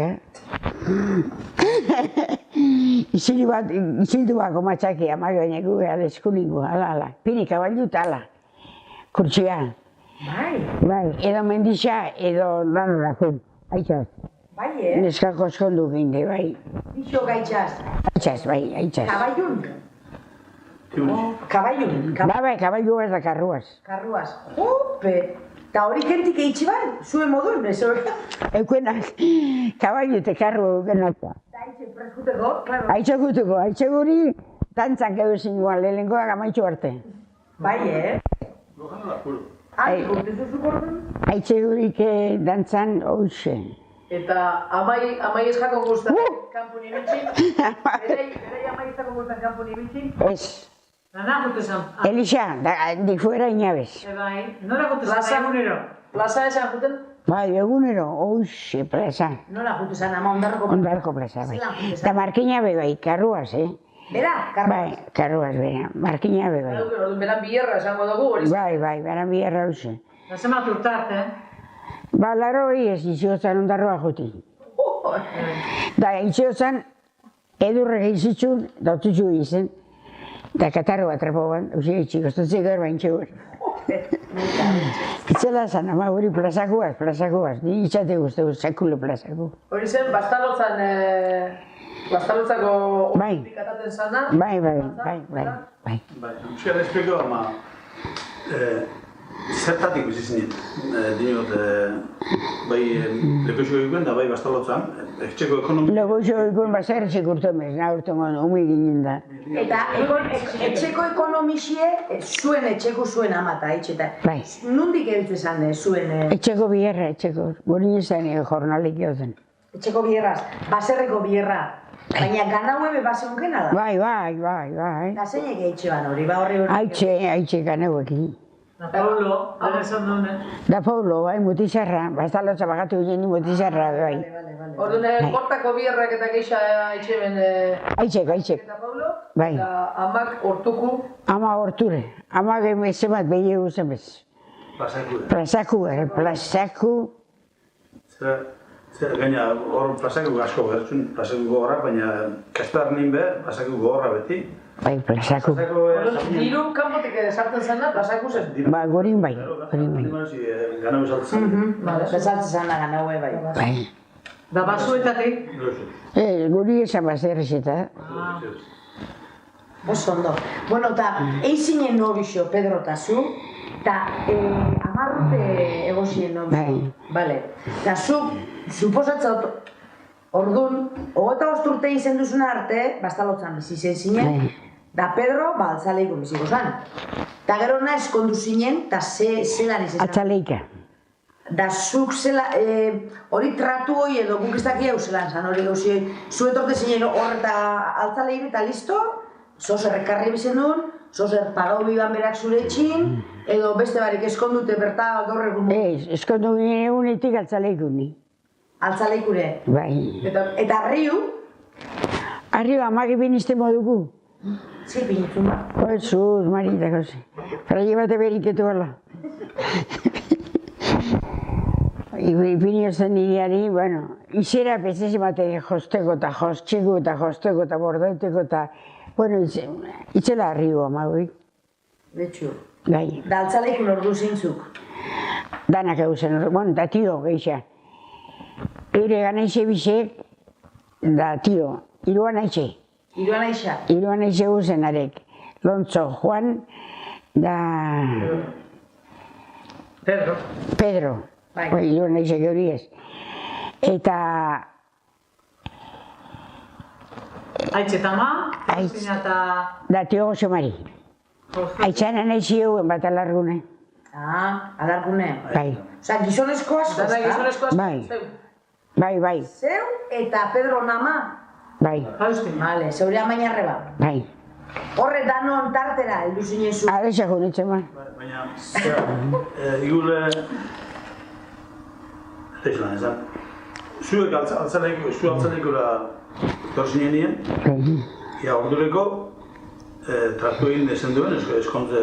Isildu bako matxaki, amai baina gu behar eskulingu, ala. Pini kaballut, ala. Kurtsia. Bai, edo mendixa, edo lanorako. Aitzaz. Bai, Neskako eskondu ginde, bai. Ixo gaitzaz. Aitzaz, bai, aitzaz. Kabaiun? Kabaiun? Bai, kaballu bat da karruaz. Karruaz. Jope! Eta hori kentik eitxe ban? Zue modun, ez hori? Eukenak, kaballu eta karru genata. Eta eitxe preskuteko, klaro. Aitxe gutuko, aitxe guri, dantzan gero zinguan, lehenkoak amaitxu arte. Bai, Lojano da, puro. Kurtezu zukordun? Aitxe gurik dantzan hoxe. Eta amai eskako guztan kanpun ibiltzi? Berai amai eskako guztan kanpun ibiltzi? Ez. Nana gutu esan. Elisa, de fuera inabez. Bai, nola gutu esan egunero? Plaza esan juten? Bai, egunero, hoxe, plaza. Nola jutu zan, ama ondarroko? Ondarko plaza, bai. Zelan jutu zan? Eta markina be bai, karruaz, Bera, karruaz? Bai, karruaz, bera, markina be bai. Orduan beran bierra esango dugu, hori? Bai, beran biherra hoxe. Nazemat urtart, Ba, laro hori ez iziotzan ondarroa juti. Da, iziotzan, edurrek izitzun, daututxu izen. Da, katarro bat trapoan, hausia itxiko, estatzeko erba intxegoen. Itzela zan, ama hori plazakuaz, ni itxate guztu, sakulo plazaku. Hori zen, Bastalotzako otik ataten zana? Bai. Bai, euskal espeko, ama, zertatik bizi zinen, dinot, bai lekoixo egiten da, bai Bastalotzan, etxeko ekonomia... Lekoixo egiten bazarretxek urtomez, nahurtongon, umi ginen da. Eta etxeko ekonomizie, zuen etxeko zuen amata, etxeta. Bai. Nundik ebitzen zan zuen... Etxeko bierra, etxeko, guri izan jornalik jozen. Etxeko bierraz, baserreko bierra. Baina gana huebe baseunken ala? Bai. Eta zeinek eitxe ban hori, ba horri hori... Aitxe ganeuekin. Da Paulo, ala esan duen. Da Paulo, bai, mutizarra, Bastalotza bagatu ginen mutizarra, bai. Orduan, kortako bierrak eta geixa etxe ben... Aitzek. Eta Paulo? Bai. Eta amak hortuku? Ama horture. Ama gemeze bat behi eguzen bez. Plazaku. Zer, gaina, hor plazaku asko gertzun, plazaku gogorra, baina kastar nien be, plazaku gogorra beti. Bai, plazaku. Diru kanpotik sartzen zena, plazaku zen? Ba, gorin bai. Gana bezaltzen zen. Bezaltzen zan da gana hue bai. Bai. Da basuetatik? Guri esan bazerrezeta. Oso ondo. Bueno, eta eizinen nobixo, Pedro eta zu, eta amarrute egosien nobixo. Bai. Bale. Eta zu, suposatzat, orduan, 25 urte izen duzuna arte, Bastalotzan bizi zen zinen, da Pedro, ba, altzaleiko biziko zan. Eta gero na eskondu zinen, eta zelan izan. Atzaleika. Da zuk zela, hori tratu hori edo guk ez daki hau zelan zan, hori gauzi hori. Zu etorte zinen hor eta altzaleik eta listo, zozer ekarri bizen duen, zozer pagau biban berak zure etxin, edo beste barik eskondute berta gaur egun. Eskondu ginen egunetik altzaleikun ni. Altzaleikure? Bai. Eta arriu? Arriu amagi binizte modugu. Zer binitzen ba? Zuz, marita gozi. Fraile bate beriketu ala. Ipinio zen nireari, bueno, izera bezez bate josteko eta josteko eta bordauteko eta, bueno, itzela arriu amagoik. Betxu. Gai. Da altzaleikun ordu zintzuk? Danak eusen, bueno, da tio geixa. Eure ganaixe bisek, da tio, iruan aixe. Iruan aixa? Iruan aixe guzen arek. Lontzo, Juan, da... Pedro. Bai. Iruan aixe geuri ez. Eta... Aitxe tama, da tio Jose Mari. Aitxanan aixe eguen bat alargune. Alargune. Bai. Osa, gizonezko asko, ezta? Gizonezko asko, Bai. Zeu eta Pedro nama? Bai. Vale, zeure amaina arreba? Bai. Horre danon tartera, heldu zinen zu? Alexa junitzen ba. Baina, igule... Ez da izan, zuek altzaleikura torzinen nien, ia ordureko traktu egin dezen duen, eskontze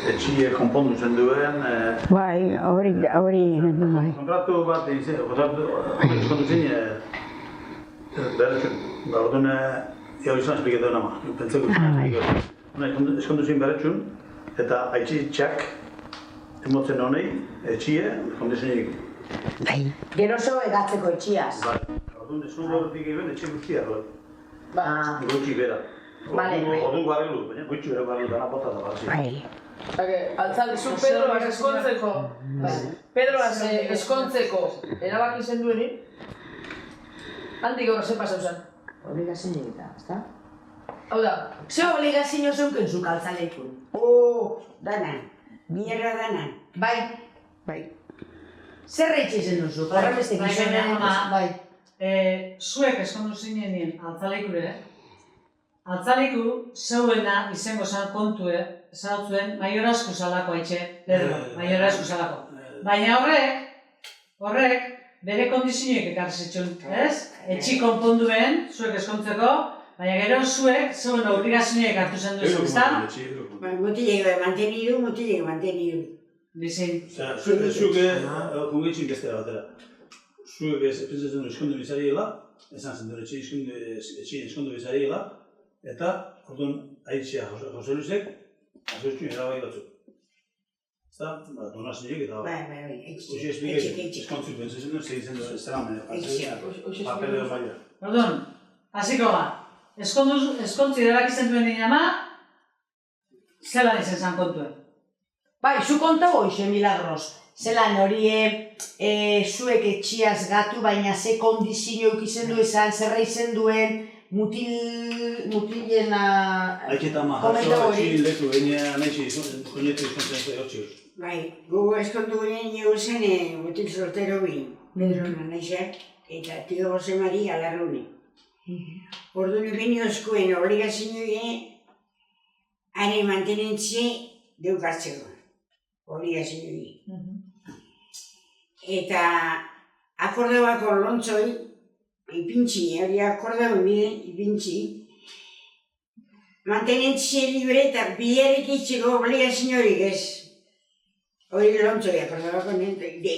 etxie konpondu zen duen. Bai, hori... Kontratu bat eskondu zen Berretxun, orduan, ea izan esplikatu dena ma, pentseko izan esplikatu. Eskondu zin berretxun, eta aitzitxak emotzen honei, etxie, kondizionik. Geroso egatzeko etxiaz. Orduan, eskondu horretik egin etxe guztia, gutxi bera. Orduan guarrelu, baina gutxi bera guarrelu dana bota da barzi. Altzalde, zu Pedroaz eskontzeko erabaki zen duenik, handik gaur ze pasau zen. Obligazio egita, ezta? Hau da, Ze obligazio zeuken zuk altzaleikun? Dana, bierra dana. Bai. Zer reitxe zen duzu? Horren beste gizonen, bai. Zuek eskondu zinenien altzaleikure, altzaleku zeuena izango zen kontue, esan zuen maiorazko salako haitxe, Pedro, maiorazko salako. Baina horrek bere kondizioek ekarri zituen, ez? Etxi konponduen, zuek eskontzeko, baina gero zuek zeuen obligazioek hartu zen duzu, ezta? Mutilek mantenidu. Bizin. Zuek kongitxin bestera batera. Zuek pentsatzen duen eskondu bizariela, esan zen duen etxien eskondu bizariela, eta orduan aitzea Jose Luisek, azortxun erabai batzuk. Ezta? Donazioek eta hoxe espliket eskontzu pentsatzen duen, segitzen duen ez zera papeleo baila. Orduan, hasiko ba, eskontzi erabakitzen duen inama, zelan izan zen kontuen. Bai, zu konta hoxe, Milagros. Zelan hori zuek etxiaz gatu, baina ze kondizio eukizen du esan, zerra izen duen, mutilena... Aiketa mahazo, etxin leku, baina nahi konetu eskontzen zuen hortzi. Bai, gu eskondu ginen egu zen mutil sortero bi, Pedrona naizak, eta tio Jose Mari Alarrune. Orduan egin oskuen obligazioa haren mantenentzie deukartzeko. Obligazioa. Eta akordebako lontzoi, ipintzi, hori akordebako bide ipintzi, mantenentzie libre eta biharek itxeko obligaziorik ez. Hori lontzoi akordebako de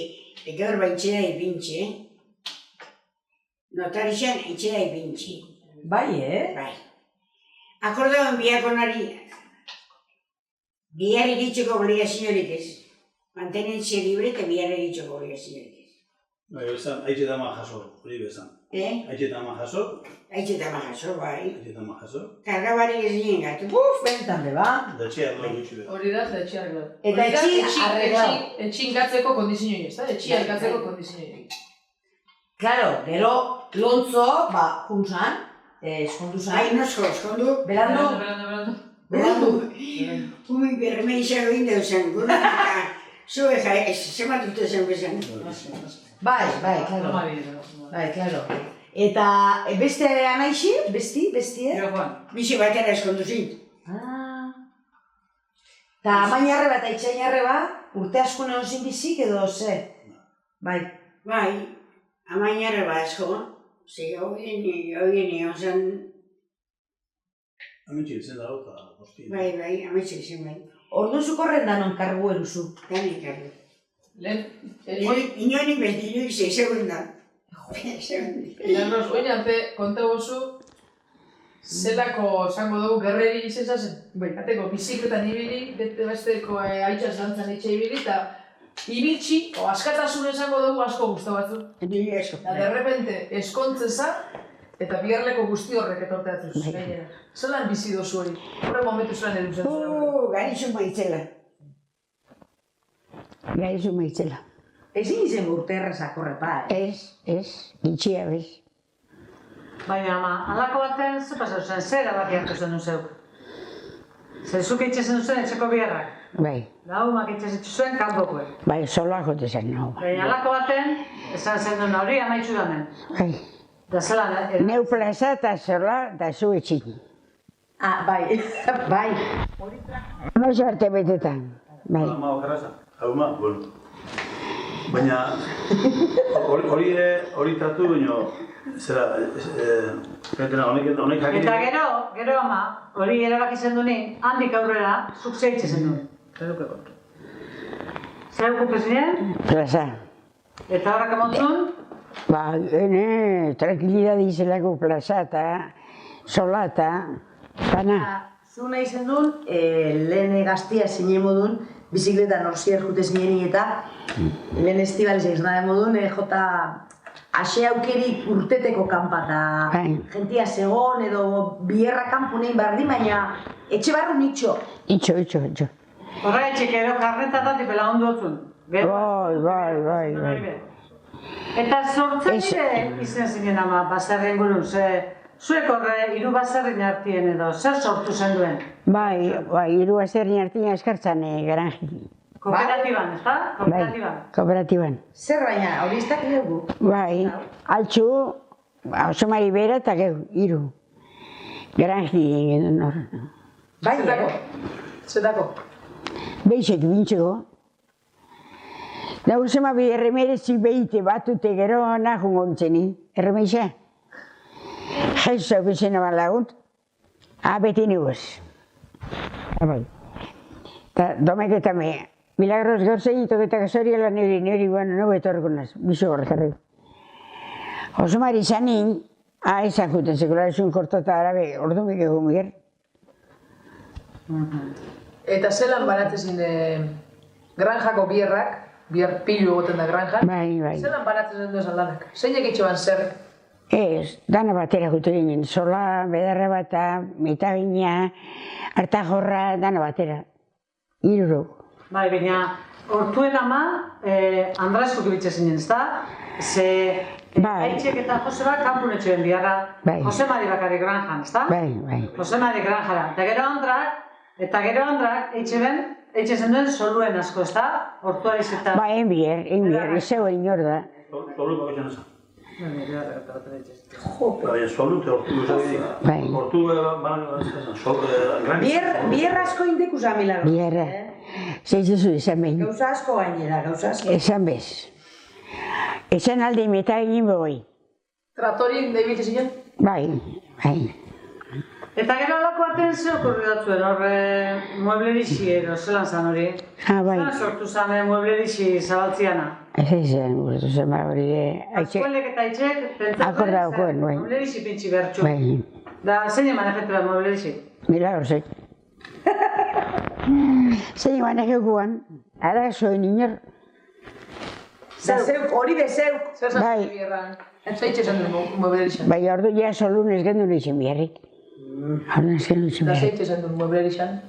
gaur baitxera ipintzi, Notarixan itxera ipintzi. Bai, Bai. Akordebako biakonari, biharek itxeko obligaziorik ez. Mantenentzia libre eta biharek itxeko obligaziorik ez. Bai, bezan, haitxetama jaso, hori bezan. Haitxetama jaso. Haitxetama jaso, bai. Haitxetama jaso. Kargabarik ez ginen gatu. Bentan beba. Da etxea arreglau gutxi behar. hori da, etxi arreglau. Eta etxi arreglau. Etxi ingatzeko kondizioi ez da? Etxi ingatzeko kondizioi. Claro, gero lontzo, juntzan, eskondu zan. Ai, nosko, eskondu. Berandu. Humik bermeixa egin deuzen, gure eta zue zemat dute zen bezan. Bai, claro. Bai, claro. Eta beste anaixi, bestie? Bizi batera eskondu zin. Eta amainarre bat, aitzainarre bat, urte asko neon zin bizik edo ze? Bai. Bai, amainarre bat asko. Ze hoien egon zen. Amitxe izen dago eta posti. Bai, amitxe izen bai. Orduan zuko rendanon kargu eruzu? Dani kargu. Lehen, Inoenik bestiluik segundan. Milagros, oin arte konta gozu, zelako esango dugu gerreri izan zazen. Ateko, bizikletan ibili, besteko aitzaz dantzan etxe ibili, eta ibiltzi, askatasun esango dugu asko guztu batzu. Nire asko. Eta derrepente eskontzeza, eta bigarleko guzti horrek etorteatuz. Zelan bizi dozu hori? Horre momentu zelan eduzen zuen. Gaizu maitzela. Ezin izen urte errezak horrepa, Ez, itxia bez. Baina ama, halako batean ze pasau zen, zer erabaki hartu zen zeuk? Zer zuk itxezen duzen etxeko biharrak? Bai, Lau mak itxezen zuen kanpokoek. bai, sola jote zen nago. Baina halako baten, esan zen duen hori amaitzu damen. Bai, Da zelan, neu plaza eta sola eta zu etxin. bai. Noiz arte betetan, bai. Ma okarraza, hauma, bueno. Baina hori tratu baino, zera, honek jakin... Eta gero ama, hori erabaki zen duni, handik aurrera, zuk zeitze zen duen. Zer okupe zinen? Plaza. Eta horrak emontzun, Ba, tranquilidad izelako plaza eta sola eta bana. Zu nahi zen duen, lehen gaztia zinen modun, bizikleta norzier jute zinen eta lehen estibalizek zena modun, jota ase aukerik urteteko kanpa eta jentia segon edo bierra kanpu nahi bardi, baina etxe barru nitxo. Itxo. Horra etxek ero karretatat ipela ondo otzun. Bai. Eta sortzen dire izen zinen ama baserrien burun, zuek horre hiru baserrien artien edo, zer sortu zen duen? Bai, hiru baserrien artien eskartzan garanji. Kooperatiban, ezta? Kooperatiban. Zer baina, hori ez dakik dugu? Bai, altxu, oso mari bera eta geu, hiru. Garanji egin hor. Bai, Zetako? Beixek bintxeko. Naur zema bi erremerezi behite batute gero nahun gontzeni. Erremeixa? Jesu bizena balagut. Beti niguz. Bai. Ta domek eta me. Milagros gauzei toketa gasori ala niri bueno, no betorko naz. Bizo horretarri. Oso mari zanin, ezan juten sekularizun kortota arabe, ordumek egun bier. Eta zelan baratzezin granjako bierrak, bier pilu egoten da granjan. Bai. Zelan baratzen duen aldanak? Zeinek itxoan zer? Ez, dana batera jute ginen. Sola, bedarra bata, metabina, hartajorra, dana batera. Iruro. Bai, baina hortuen ama Andrasko kibitze zinen, ezta? Ze Aitxek eta Joseba kanpun etxoen biarra. Jose Mari bakarrik granjan, ezta? Bai. Jose Mari granjara. Eta gero andrak eitxe zen duen soluen asko, ezta? Hortua izeta... Ba, enbier, izeo inor da. Solu bako izan Solut hortu guzabidik. Hortu Bier asko indeku za milagro. Bierra. Zeitzuzu izan behin. Gauza asko gainera, gauza asko. Esan bez. Esan alde imeta egin begoi. Traktorik debitze zinen? Bai. Eta gero alako baten ze okurri datzuen, horre mueblerixi edo, zelan zan hori? Bai. Zelan sortu zan mueblerixi zabaltziana? Zen, gurtu zen ba hori Azkuelek eta Aitxek pentsatzen mueblerixi pintxi bertxu. Da, zein eman efetu mueblerixi? Milagrosek. Zein eman efekuan, ara zoen inor. Zeuk, hori bezeuk. Zer zaztu bierran? Entzaitxe zen duen mueblerixan? Bai, ordu ja solun ez gendu nixen biarrik. Da zeitxe zen duen mueblerixan?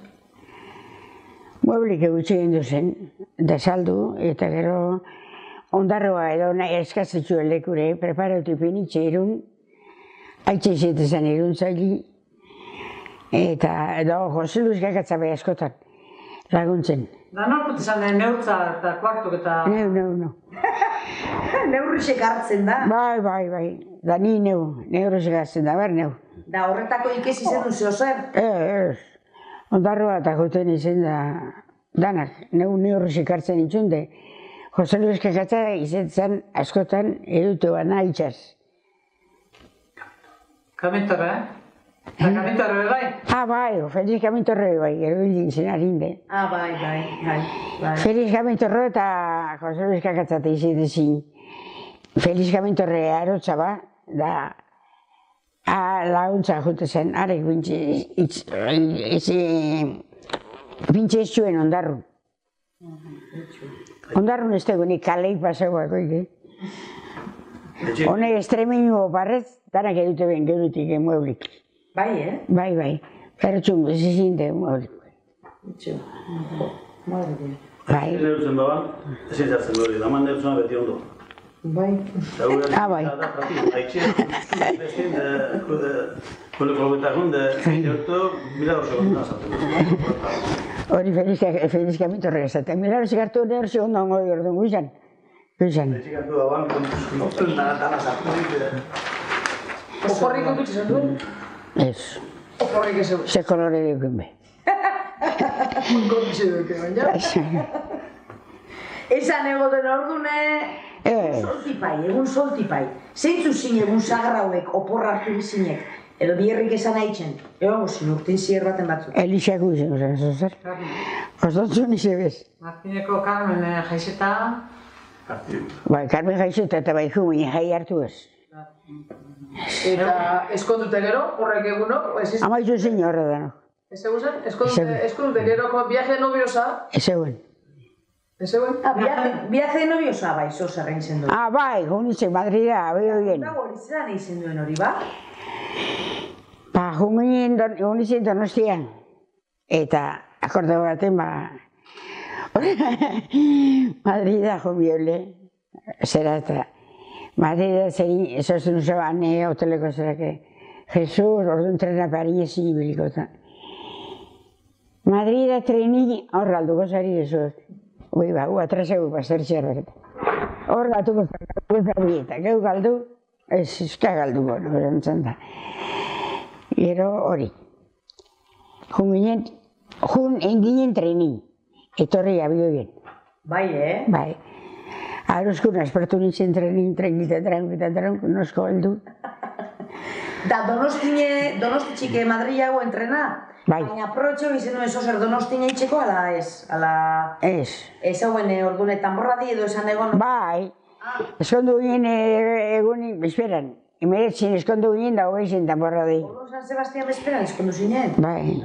Mueblik egutxe gendu zen, da saldu, eta gero ondarroa edo eskazatxu elekure, preparatu pinitxe irun, Aitxe izatezan irun zaili, eta edo Jose Luis gakatzabe askotan laguntzen. Da norkut izan den neurtza eta kuartuk eta... Neu. Neurrisek hartzen da. Bai. Da ni neurrisek hartzen da, neu. Da horretako ikez izan duzu zer? Ez. Ondarroa eta juten izan da danak. Neurrisek hartzen itxunde. Jose Luis gakatza izatzen askotan edute bana itxaz. Kamintorre, Eta kamintorre bai? Bai, Feliz Kamintorre bai, gero hildin zen harinde. Bai. Feliz Kamintorre eta Jose Luis gakatzate izatezin. Feliz Kamintorre arotza ba, da laguntza jute zen, arek pintxe ez zuen ondarrun. Ondarrun ez tegunik kaleik pasauak oike. Honek estremeño barrez, danak edute ben gerutik mueblik. Bai, Bai. Pertsun bezizinte mueblik. Bai. Neurtzen baban, ezin zartzen hori, daman neurtzuna beti ondo. Bai. Bai. Aitxe, bestin, kule probetakun, neurtu, milagros egon nazatu. Hori Feliz Kamintorre esaten. Milagros egartu neurtzi ondo ongo ordun guizan. Etxikatu dagoan, kontzun dana zartu. Oporrik ondutxe zen duen? Ez. Oporrik ez egun. Ze kolore dukun be. Ondutxe duke, baina? Esan egoten ordune, egun soltipai. Zeintzu zin egun sagrauek oporra hartu bizinek, edo bierrik esan haitzen, egon gozin urten zier baten batzuk. Elixako izan, zer? Ostotzun ize bez. Martineko Carmen jaizeta, Bai, Carmen gaixota eta bai jumine jai hartu ez. Eta eskondute gero, horrek egunok? Amaitu zein horre da, no? Ez egun zen? Eskondute gero, viaje nobiosa? Ez egun. Ez egun? Viaje de noviosa bai, zozer egin zen duen. Bai, junitzen Madrida, abeio bien. Hori zelan egin zen duen hori, ba? Ba, junitzen Donostian. Eta, akorde baten, Madrida jubiole, zera eta Madrida zein, ezozen usaban hoteleko zerake. Jesus, orduan trena Paris ibiliko eta. Madrida treni hor galduko zari ezot. Ui ba, atrasegu bazertxer beret. Hor gatuko zari eta geu galdu, ez izka galduko, erantzan da. Gero hori. Jun enginen treni. Etorri abio bien. Bai, Bai. Aruzkun aspertu nintzen trenkita, nosko heldu. Da Donostitxike Madrila hauen trena? Bai. Baina aprobetxo izan duen zozer Donostina itxeko, ala ez? Ez. Ez hauen ordunetan borradi edo esan egon? Bai. Eskondu ginen egunin, bezperan. Emeretzin eskondu ginen da hogei zen tamborradi. Orduan San Sebastian bezperan eskondu zinen? Bai.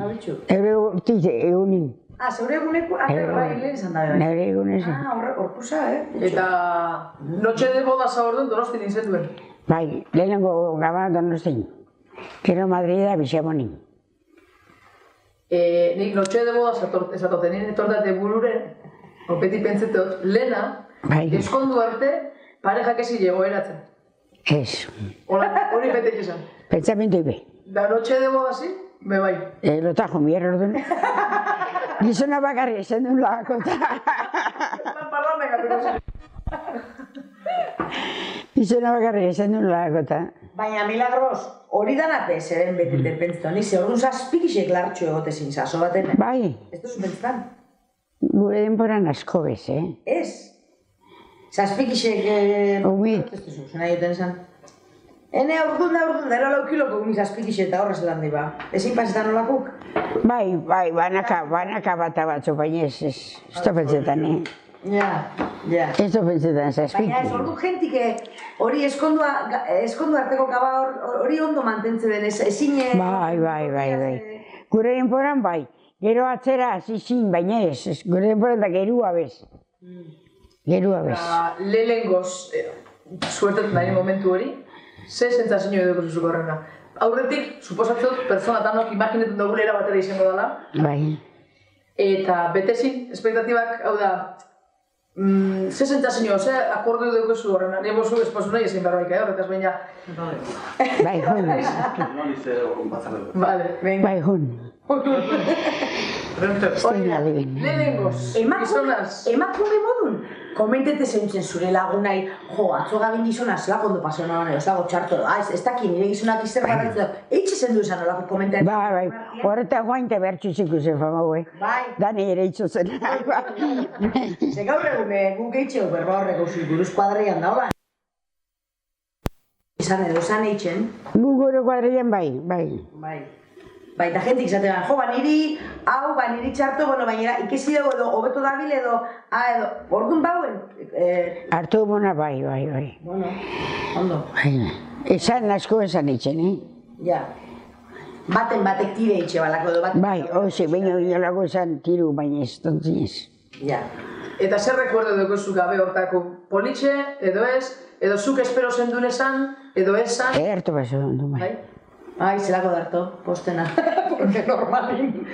Egunin. Zeure eguneko? Bai, lehen izan da. Neure egunez. Horkusa, Eta noche de bodas orduan Donostin izan duen? Bai, lehenengo gaba Donostin. Gero Madrida Bixamonin. Nik noche de bodas esatoten nien etortate bururen, beti pentsetot, lehena, eskondu arte, parejak ezi egoeratzen. Ez. Hori betek izan. Pentsamentu ibe. Da noche de bodasi, be bai. Lotajo mier orduan. Gizona bakarri esan duen lagako eta... Gizona bakarri esan duen lagako eta... Baina, Milagros, hori danape zeren beti pentsetan, nize orduan zazpikisek lartxo egotezin zazo baten. Bai. Ez duzu pentsetan? Gure denboran asko bez, Ez. Zazpikisek... Umit. Ez duzu, zena joten esan. Ene orduan, dara laukiloko gumi zazpikisek eta horrez lan diba. Ezin pasetan olakuk? Bai, banaka bata batzu, baina ez da pentsetan, Ja. Ez da pentsetan zazpik. Baina ez ordu jentik hori eskondu arteko gaba hori ondo mantentzen den, ezin... Bai. Gure denboran bai. Gero atzera zizin, baina ez. Gure denboran da gerua bez. Gerua bez. Lehengoz, suertetan daien momentu hori, ze sentzazio edo zuzuk horrena. Aurretik, suposatzot, persona tanok imaginetan dugulera batera izango dela. Bai. Eta betezin, espektatibak, hau da, ze sentzazio, ze akordeo dugu zu horrena. Nebo zu esposunei ezin barbaik, horretaz baina. Bai, jun. Bai, jun. Lehenengoz, gizonaz. Emakume modun, komentete zeintzen zure lagunai, atzo gabin gizonaz, lako ondo paseo nagoen, ez dago txarto, ez daki nire gizonak izter garrantzu da, eitxe zen du esan olako komentari. Bai, horretak guainte bertxu zikusen fama, Bai. Dani ere itxo zen. Ze gaur egun guk eitxeu berba horreko buruz kuadrian da, hola? Izan edo, esan eitxen. Gu gure kuadrian bai. Bai, eta jentik zatean, niri, niri txarto, baina ikesi dugu edo, hobeto dabil edo, orduan bauen? Artu mona bai. Bueno, ondo. Esan asko esan itxen, Ja. Batek tire itxe balako edo bat. Bai, hoxe, baina inolako esan tiru, baina ez tontzinez. Ja. Eta zer rekuerdo dugu zu gabe hortako politxe, edo ez, edo zuk espero zendun esan, edo esan? Erto baso du, bai. Ai, zelako darto, postena. Porque normalin.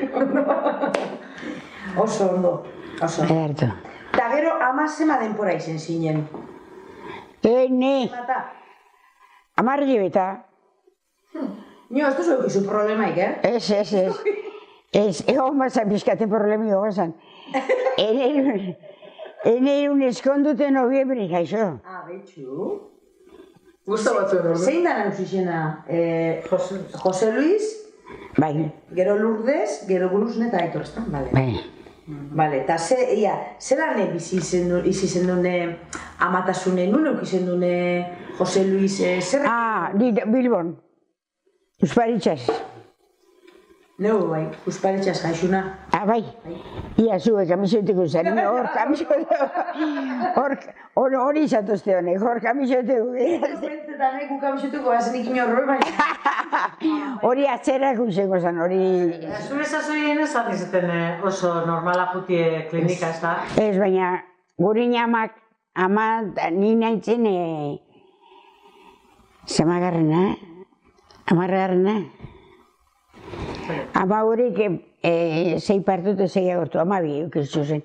Oso ondo. Erto. Eta gero, ama zema denpora izen zinen. Ne. Amarri beta. Nio, ez duzu egizu problemaik, Ez. Egon bazan pizkaten problemi gogazan. Enerun eskondute noviembri, gaixo. Betxu. Gusta batzuen ordu. Zein da nausizena? Jose Luis? Bai. Gero Lourdes, gero Guruzne eta Aitor, ezta? Bale, eta zelan bizi izen dune amatasune, nun eukizen dune Jose Luis, zer? Bilbon. Usparitxas. Neu, bai, usparetxaz gaixuna. Bai, ia zue kamiseteko zen, hor kamiseteko, hori izatuzte honek, hor kamiseteko. Pentsetan egu kamiseteko gazenik inorro, bai. Hori atzerako izango zen, hori... Zure sasoien ez izaten oso normala jutie klinika, ez da? Ez, baina gure amak, ni nahitzen zemagarrena, amargarrena. Ama horiek 6 partu eta 6 agortu, 12 eukiztu zen.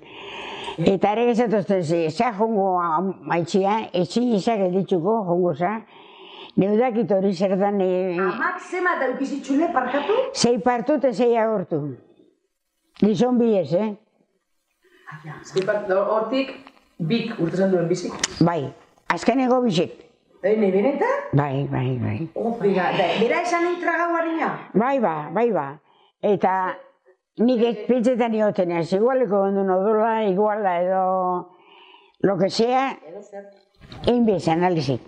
Eta ere gezatuzten za jongo maitxia, etxin izak editzuko jongo za. Neudakit hori zer dan... Amak zema eta eukizitxule parkatu? 6 partu eta 6 agortu. Gizon biez, Hortik, bik urtezen duen bizik? Bai, azkeneko bizik. Nahi benetan? Bai. Bera esan entra gauarina? Bai. Eta nik ez pentsetan ioten ez, igualeko ondu nodula, iguala edo... Lo que sea, egin bez analizik.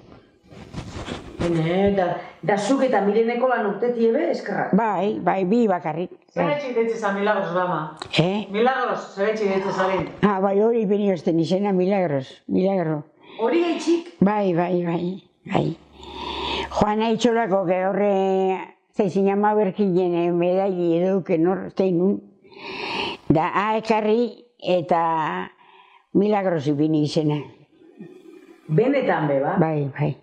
Da zuk eta Mireneko lan urteti ebe eskerrak? Bai, bi bakarrik. Zer etxik deitzezan Milagros, Lama? Milagros, zer etxik deitzezan? Bai, hori biniosten izena, Milagro. Hori gaitxik? Bai. Joan haitxolako que horre zeizin ama berkinen medai eduken hor zeinun. Da ekarri eta Milagros ipini izena. Benetan beba? Bai.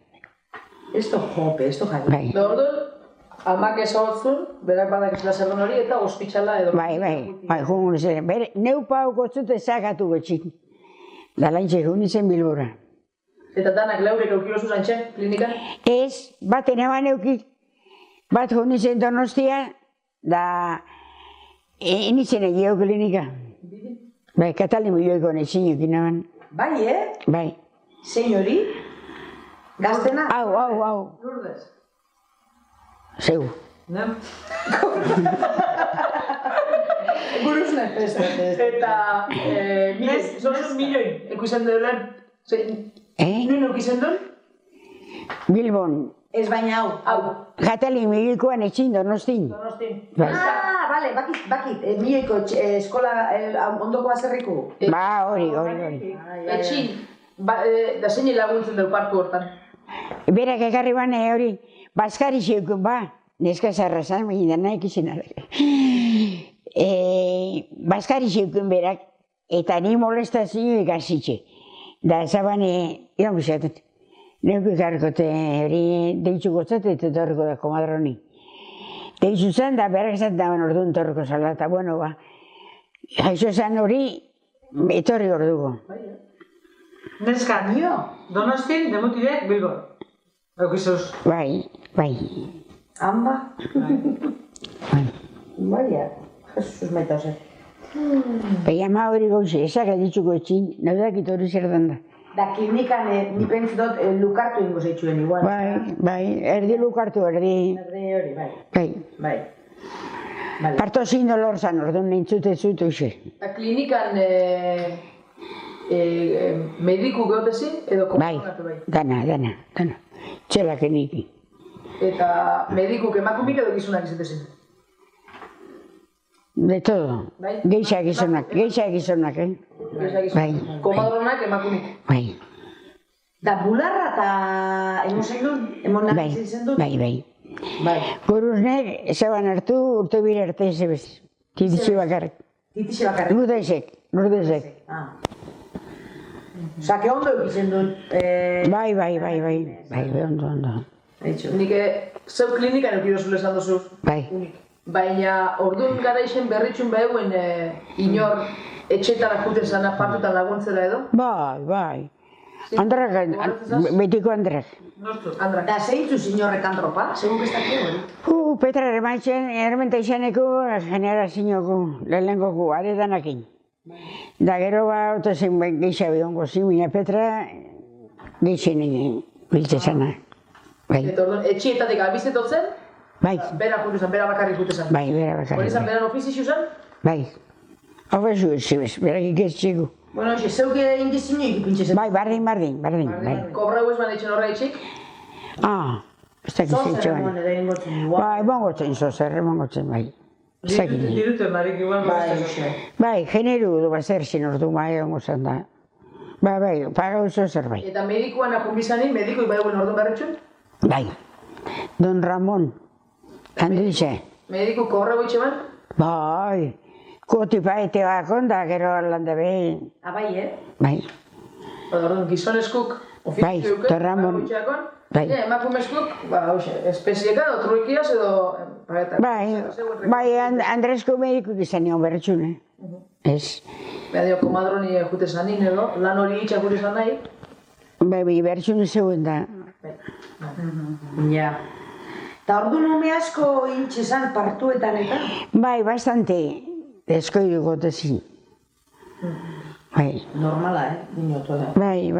Esto jope, esto jari. Bai. Orduan, amak ezagutzun, berak badak ez zer hori eta ospitxala edo... Bai, jungun izan. Neu pau gotzut ezagatu gotxik. Da laintxe jungun izan Bilbora. Eta danak laurek eukiozu zantxe, klinikan? Ez, bat eneban eukik. Bat jungun izan Donostia, da... Enitzen egio klinika. Bai, Katalin milioiko nezin eukin naban. Bai, Bai. Zein hori? Gaztena? Hau. Lourdes? Zeu. No? Buruz nefes. Eta... Zorzun milioi, ekusen duen? Nuen eukizen duen? Bilbon. Ez baina hau. Katalin milioikoan etxin Donostin. Bale, bakit. Milioiko eskola ondoko azerriko. Ba, hori. Etxin, da zein laguntzen dut parku hortan? Berak ekarri bane hori, Baskari zeukun ba, neska zarrazan, baina nahi ikizien alek. Baskari zeukun berak, eta ni molestazio ikasitxe. Da zabane, iran bizaten. Neuko ikarrikote hori deitzu gotzate eta torriko da komadroni. Deitzu zen da berak esaten daban orduan torriko zala, eta bueno ba, jaixo zen hori, etorri orduko. Neska, Donostin, demutidek, Bilbo. Eukizuz. Bai. Amba? Baina, Jesus maita ose. Baina ama hori gauze, ezak aditzuko etxin, naudakit hori zer da. Da klinikan, ni pentsetot lukartu ingo zeitzuen igual. Bai, erdi lukartu, erdi... Erdi hori, bai. Parto zin dolor zan, orduan nintzute zut uxe. Da klinikan mediku geotezin edo komunatu bai? Dana. Txelak eniki. Eta medikuk emakumik edo gizunak izatezin? De todo. Geixak gizonak, Bai. Komadronak emakumik? Bai. Da bularra eta emozen duen? Emonak izan duen? Bai. Guruznek, zaban hartu, urte bire arte ezebez. Titixi bakarrik. Nurdezek. Osa, que ondo eukizen duen? Bai, ondo. Nik zeu klinikan eukidozule esan dozu? Bai. Baina orduan gara isen berritxun behuen inor etxetara juten zana partutan laguntzera edo? Bai. Andrak, betiko Andrak. Da zeintzu zinorrek antropa? Segun bestak hori? Petra ermenta izaneko generazionoko, lehenengoko, aredanakin. Da gero otozen geixa bidongo zimina Petra, geixen biltzezana. Eta orduan, etxietatik albizetotzen? Bai. Bera jutezan, bera bakarrik jutezan? Bai, bera bakarrik. Hori zan, beran ofizixu zen? Bai. Hau zu zibez, berak ikestziku. Bueno, zeuke indizinu ikipintxezen? Bai, bardin. Kobrau ez manetxen horra etxik? Ez dakit zeitxo baina. Bai, mongotzen zozer, bai. Diruten barik igual Bai, generu du bazer sin ordu bai ongo zen da. Bai, paga oso zerbait. Eta medikuan akun bizanin, medikoi bai guen ordu barretxun? Bai, Don Ramon, handize. Mediku korra goitxe ban? Bai, koti paete bakon da, gero lande behin. Bai, Bai. Orduan, gizoneskuk, Bai, Don Ramon. Bai. Emakumezkuk, espezieka edo truikiaz edo... Bai, Andresko medikuk izan nion berretxune. Ez. Beha dio, komadroni jute zanin edo, lan hori itxak gure zan nahi. Bai, berretxune zegoen da. Ja. Eta ordu nume asko intxe zan partuetan eta? Bai, bastante. Eskoidu gotezin. Bai. Normala, dinotu da. Bai.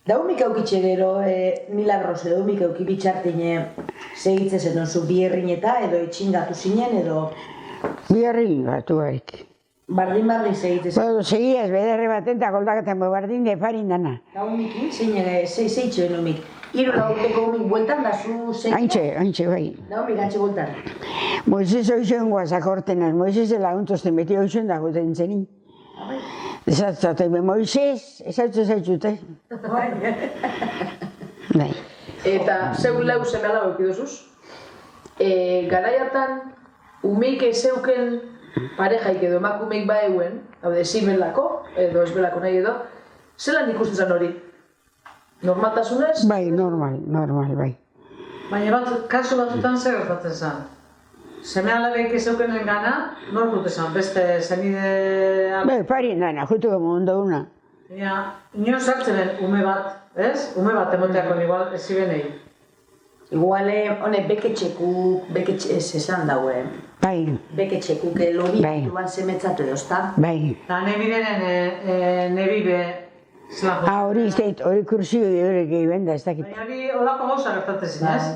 Daumik aukitxe gero, milagros edo daumik auki bitxartine segitze zen onzu bierrin eta edo etxingatu zinen edo... Bierrin batu barik. Bardin segitze zen. Bueno, segiaz, bederre baten eta goldakaten bardin de farin dana. Daumikin, zeitxe daumik. Iru laurteko daumik bueltan da zu zeitxe? Haintxe, bai. Daumik, antxe bueltan. Moises oizuen guazak hortenan, Moises laguntosten beti oizuen da guten zenin. Esatzate, Moises, esatzute. Bai. Eta zeu lau seme alaba eukidozuz. Garai hartan, umeik zeuken parejaik edo emakumeik baeuen, hau de, zibelako, edo ezbelako nahi edo, zelan ikusten zan hori? Normaltasunez? Bai, normal, bai. Baina kasu batzutan zer gertatzen zan. Seme alabeik ezeukenen gana, nor dute zan, beste zenide... Bai, parin dana, jutuko mundu una. Ino sartzen den ume bat, ez? Ume bat emoteakon igual ez zibenei. Igual, honek beketxeku ez esan daue. Bai. Beketxeku, lobi duan semetzatu edo, ezta? Bai. Eta nebidenen nebibe zelan jo. Hori izteit, hori kursio horrek egin da, ez dakit. Baina hori olako gauza gertatzen zin, ez?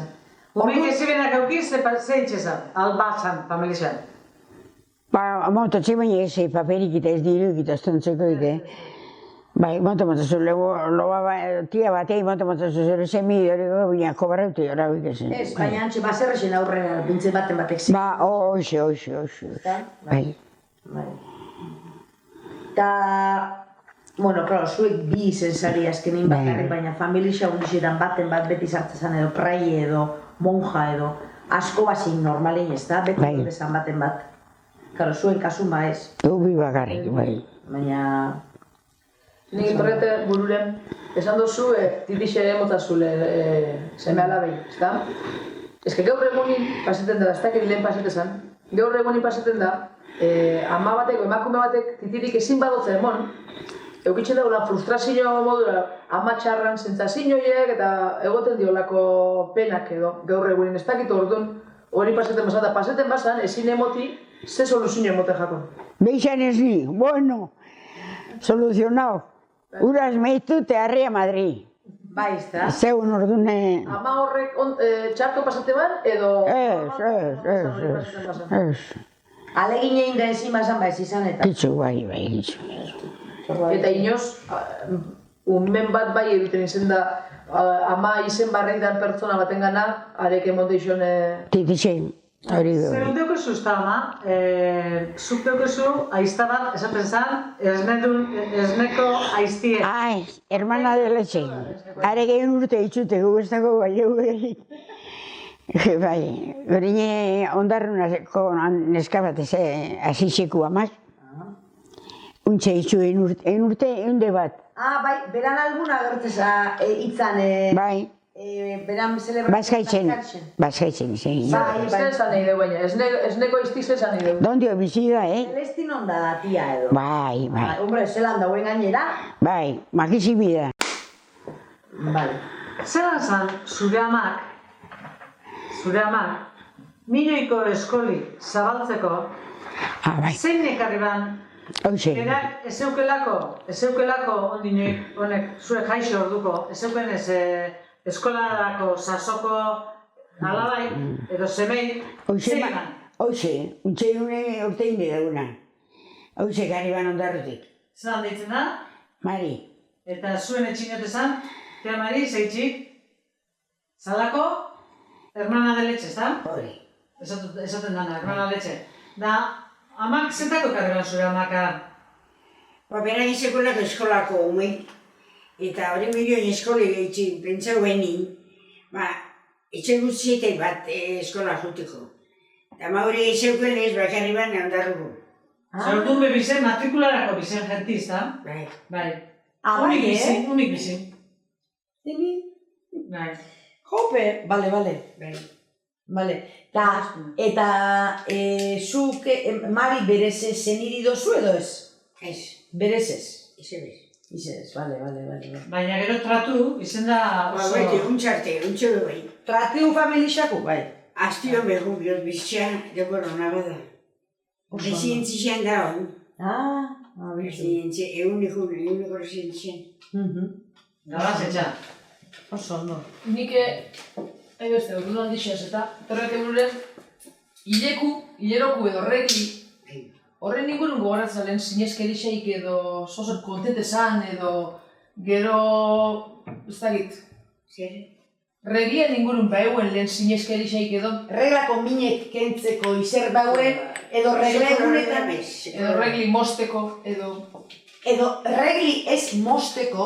Umeik ezibenak aukiz, ze itxezan, albatzan, familizan. Montatxe baina ez paperik eta ez diruk eta estontzeko ite. Bai, montatzu tia batei montatzu zure semi hori baina kobarrauti hori hau ikezen. Ez, baina antxe baserrexen aurrera, bintze baten batek zik. Ba, hoxe. Bai. Eta, bueno, klaro, zuek bi izen zari azkenin bakarrik, baina familia undixetan baten bat beti sartzezan edo praie edo monja edo asko bazin normalin ez da, beti bezan baten bat. Karo, zuen kasun ba ez. Ubi bakarrik, bai. Baina... Nik torrete bururen, esan dozu, titixe emotazule seme alabei, ez da? Ez que gaur egunin paseten da, ez da lehen pasetezan, gaur egunin paseten da, ama batek, emakume batek titirik ezin badotzen emon, eukitzen daula frustrazio modura ama txarran zentzazinoiek eta egoten diolako penak edo gaur egunin ez dakit orduan hori paseten basan, eta paseten basan ezin emoti ze soluzio emote jakon. Beixan ez ni, bueno, soluzionau. Uraz meitu te harri a Madrid. Bai, ez da? Zeun ordune... Ama horrek txarto pasate ban edo... Ez. Alegin egin da ezin basan ba ez izan eta... Gitzu, bai, gitzu. Eta inoz, unmen bat bai egiten izen da, ama izen barreik dan pertsona baten gana, arek emondeixon... Titixen, hori du. Zer deukezu ez da, ama, zuk deukezu aizta bat, esaten zan, esneko aiztie. Ai, hermana de leche. Are gehien urte itxute guztako bai eguerik. Bai, gorine ondarrunako neska bat ez asixeku amaz. Untxe itxu egin urte, eunde bat. Bai, beran alguna gertzeza hitzan... Bai. Beran celebratzen. Baskaitzen, zen. Bai, esan nahi dugu baina, esneko iztiz esan nahi dugu. Dondio bizi da, Celestin onda da, tia edo. Bai. Hombre, zelan dauen gainera. Bai, makizi bida. Bai. Zelan zan, zure amak, milioiko eskoli zabaltzeko, zein ekarri ban, berak ezeukelako ondinoik honek zuek jaixo orduko, ezeuken ez eskolarako sasoko alabai edo semei, zein ban? Hoxe, untxe urte indi duguna. Hoxe, gari ban ondarrutik. Zelan deitzen da? Mari. Eta zuen etxinotezan, tia Mari, zeitxik, zalako, hermana de leche, ezta? Hori. esaten dana, kronaletxe. Da, amak zentako karreran zure amaka? Bera gizekolako eskolako umei, eta hori milioi eskole gehitzi, pentsau benin, etxe guztietek bat eskola juteko. Eta hori zeuken ez bakarri baina ondarruko. Zer orduan bebizen, matrikularako bizen jentiz, da? Bai. Unik bizi. Emi? Bai. Jope, bale. Bale. Eta zuk Mari berez zeniri dozu edo ez? Ez. Berez ez? Ez. Bale. Baina gero tratu, izen da oso... Baite, untxarte, untxobe bai. Tratiu familixako, bai. Astio behu bihot bizitza, deboro nago da. Residentzien da hon. Residentzien, eguneko residentzien. Gabaz etxan. Oso, no. Nik, beste, urdu handixez eta torrek eguren hileroku edo regli horren ingurun gogoratzen lehen zinezkerixeik edo zozer kontente zan edo gero, ez dakit. Zer? Reglien ingurun behauen lehen zinezkerixeik edo Reglako minek kentzeko izer bauen edo regle egunetan edo regli mosteko edo... Edo regli ez mosteko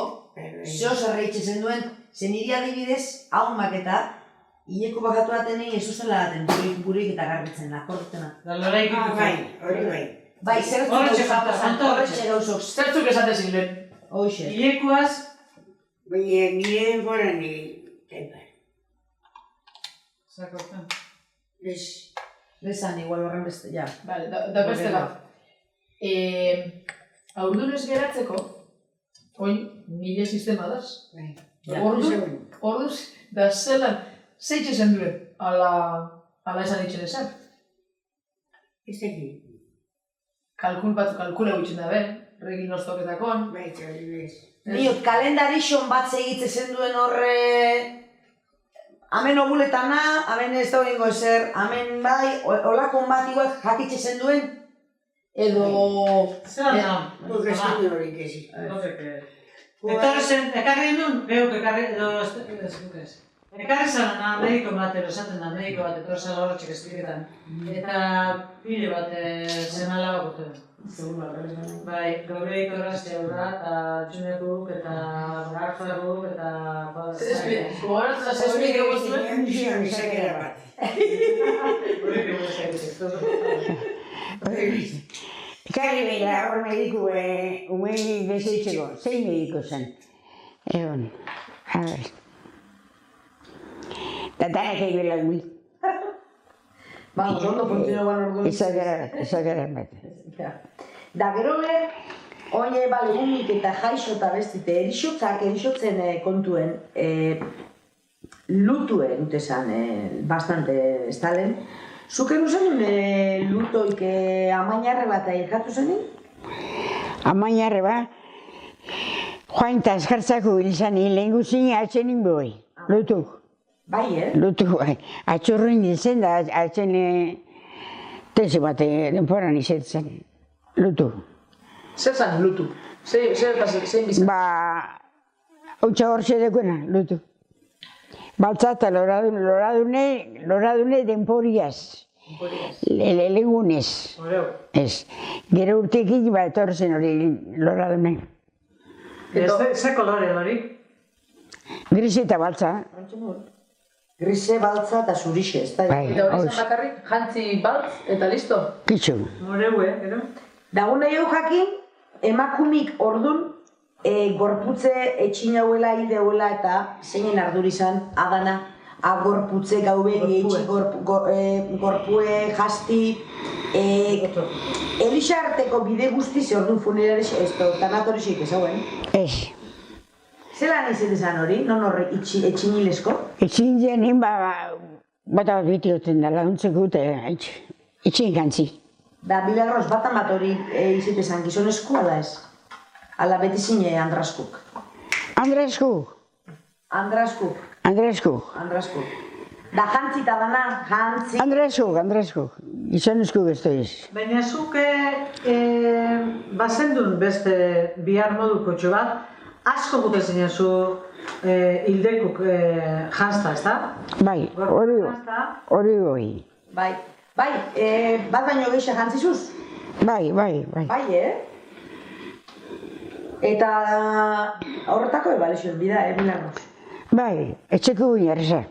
zeo zerreitxe zen duen zeniri adibidez haumak eta hileko bakatu batenei ez zuzela daten burik eta garbitzen akortena. Da loraik Bai, hori bai. Bai, horretxe gauzok. Zertzuk esatezin lehen? Hoxe. Hilekuaz, Baina nire denbora nire tempa. zakortan. Ez. Bezan, igual horren beste, ja. Bale, da beste bat. Aurdunez geratzeko, oin, nire sistema daz. Bai. Orduz, da zelan, zeitxe zen duen, ala esan itxen esan. Ez dakit. Kalkula gutxen da ben, regil nostoketakon. Bai, hori bez. Niot, kalendarixon bat segitze zen duen horre... Hemen obuletana, hemen ez da horrengo ezer, hemen bai, olakon bat igual jakitxe zen duen, edo... Zeran da? Urrezkin hori kezi. Etorrezen, ekarri nun, behuk ekarri, edo ez dukez. Ekarri zara mediko bat, esaten da, mediko bat, etorrezen horretxek espliketan. Eta pile bat zen alabakotu. Bai, gaureik horrazte horra, eta txunekuk, eta gartzaruk, eta... Gogoratzen zespik egoztuen? Zion izakera bat. Ekarri behira, hor mediku, umei bezeitzeko, zein mediku zen. Egon, a ver. Tatanak egin lagui. Vamos, ondo funtzioa guan orduan. Izakera bat. Da gero oine bale unik eta jaixo eta bestite erixotzen kontuen lutuen, utesan, bastante estalen. Zuk egu zenun lutoik amainarre bat airjatu zenin? Amainarre bat? Joan eta eskartzako bilizan lehen guzin atxenin boi, lutuk. Bai, Lutuk, bai. Atxurruin dizen da atxen tezi bat denporan izetzen. Lutu. Zer zan lutu? Zein bizan? Hautsa hortxe dekuena, lutu. Baltzata loradune denporiaz. Legunez. Ez. Gero urtekin etorzen hori loradune. Ze kolore hori? Grise eta baltza. Grise, baltza eta zurixe, ez da? Eta hori zan bakarrik, jantzi baltz eta listo? Kitxu. Moreue, gero? Dagun nahi hau jakin, emakumik ordun gorputze etxinauela, ideuela eta zeinen ardur izan adana agorputze gaubegi etxi gorpue, jasti Elisa arteko bide guzti ze ordun funeraris ez da, tanatorixik ez hauen? Ez. Zelan izetezan hori, non horre etxinilesko? Etxinien nien bata bat bitioten da laguntzeko dute etxin gantzi. Da, Milagros, batan bat hori izetezan gizonesku ala ez? Ala beti zine Andraskuk? Andraskuk. Da, jantzi eta dana, jantzi... Andraskuk. Gizoneskuk ez da ez. Baina zuke bazendun beste bihar moduko txo bat, asko gute zinen zu hildekuk jantzta, ez da? Bai, hori goi. Bai, bat baino gehiago jantzizuz? Bai. Bai, Eta horretako ebalexioen bida, Milagros? Bai, etxeko guin erreza.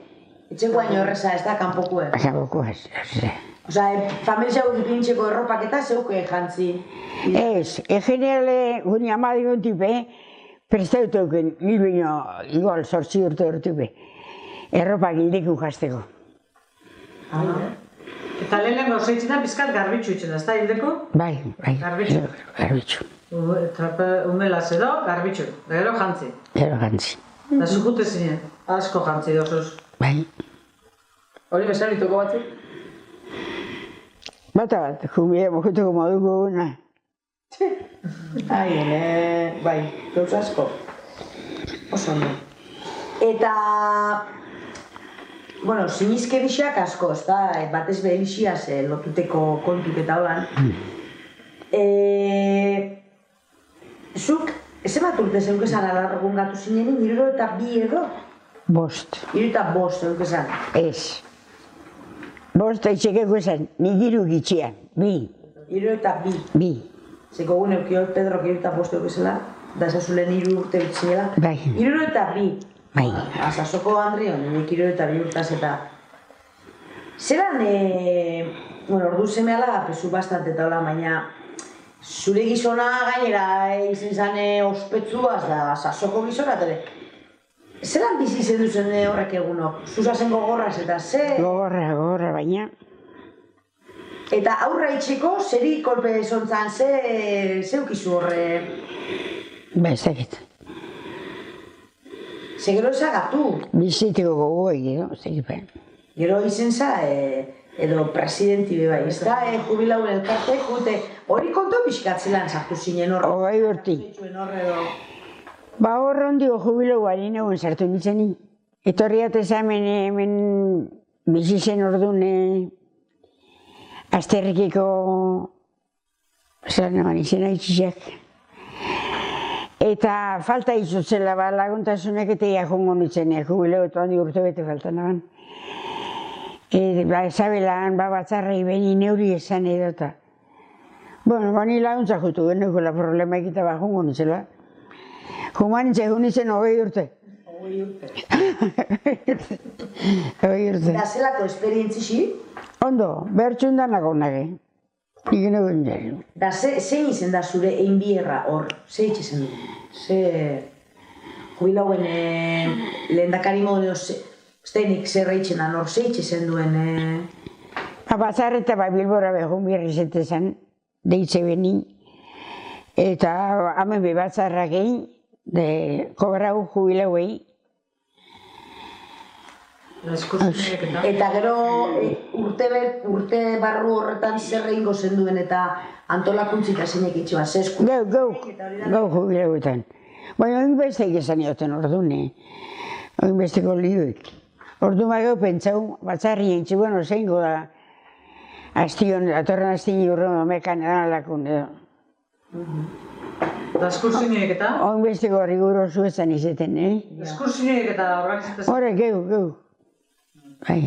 Etxeko baino erreza, ez da, kanpoko Kanpoko ez. Familia ipintxeko erropak eta zeuke jantzi? Ez, generale guni amadigon tipe, prestautuken, hilbino, igual, 8 urte, erropak hildeku jazteko. Eta lehenengo zeitzen bizkat garbitxu itzen, ez da hildeko? Bai, Garbitxu. Umelaz edo, garbitxu, gero jantzi. Eta zukute zinen, asko jantzi dozuz. Bai. Hori besan dituko batzuk? Bat, jumia mojutuko moduko guna. Bai, gauz asko. Oso ondo. Eta... Bueno, sinizke bixak asko, ez da, batez behelixiaz lotuteko kontuk eta holan. Zuk, zer bat urte zeukezan alargun gatu zinenin, 2 edo? 5. 5 zeukezan? Ez. 5 etxekeko esan, ni 3 gitxian, 2. 2. Zeko gune eukio Pedro 5 eukezela, da esazulen 3 urte bitzinela. Bai. 2. Bai. Azazoko Andrio, nire 2 urtaz eta... Zeran, ordu zemeala pesu bastante eta hola, baina... Zure gizona gainera izan zane ospetsuaz da, Azazoko gizona, tere... Zeran bizi zen duzen horrek egunok? Zuzazen gogorraz eta ze... Gogorra, baina... Eta aurra itxeko, zeri kolpe zontzan, zeukizu horre... Ba, ez dakit. Ze gero ezagatu. Biziteko gogo egido, ez dakit. Gero izen za, edo presidenti bai, ez da, jubilauen elkartek, hori konto pixkatzelan sartu zinen horre. Hogei urti. Ba horre ondio jubilau bari nagoen sartu nintzen ni. Etorriat ezamen hemen bizitzen orduan Azterrikiko zer nagoen izena itxizak. Eta falta izutzela laguntasunek eta ia jongo nintzen jubilau eta handi urte bete falta nagoen. Ezabelan batzarrei beni neuri esan edota. Bueno, bani laguntza jutu genuko la problema ekita jongo nintzela. Juma nintzen, nintzen 20 urte. 20 urte. Eta zelako esperientzisi? Ondo, bertxundanako nage. Nik nagoen jari. Da, zein izen da zure einbierra hor? Ze itxezen du? Ze... Jubilauen lehendakari modu Ztenik zerra itxenan hor, ze itxezen duen? Batzar eta Bilbora behun birri zetezan, deitze benin. Eta hamen be batzarrak egin, kobrau jubilauei. Eta gero urte barru horretan zer egingo zen duen eta antolakuntzita zeinek itxuan, zesku? Gau jubilauetan. Baina oin besteik esan ioten orduan, oin besteko lioik. Orduan gau pentsau, batzarri entzi, bueno, zeingo da, atorren astion urron mekan edanalakun edo. Eta eskursinek eta? Oin besteko rigurosu ezan izeten, Eskursinek eta horrak zitezan? Horre, geu. Bai.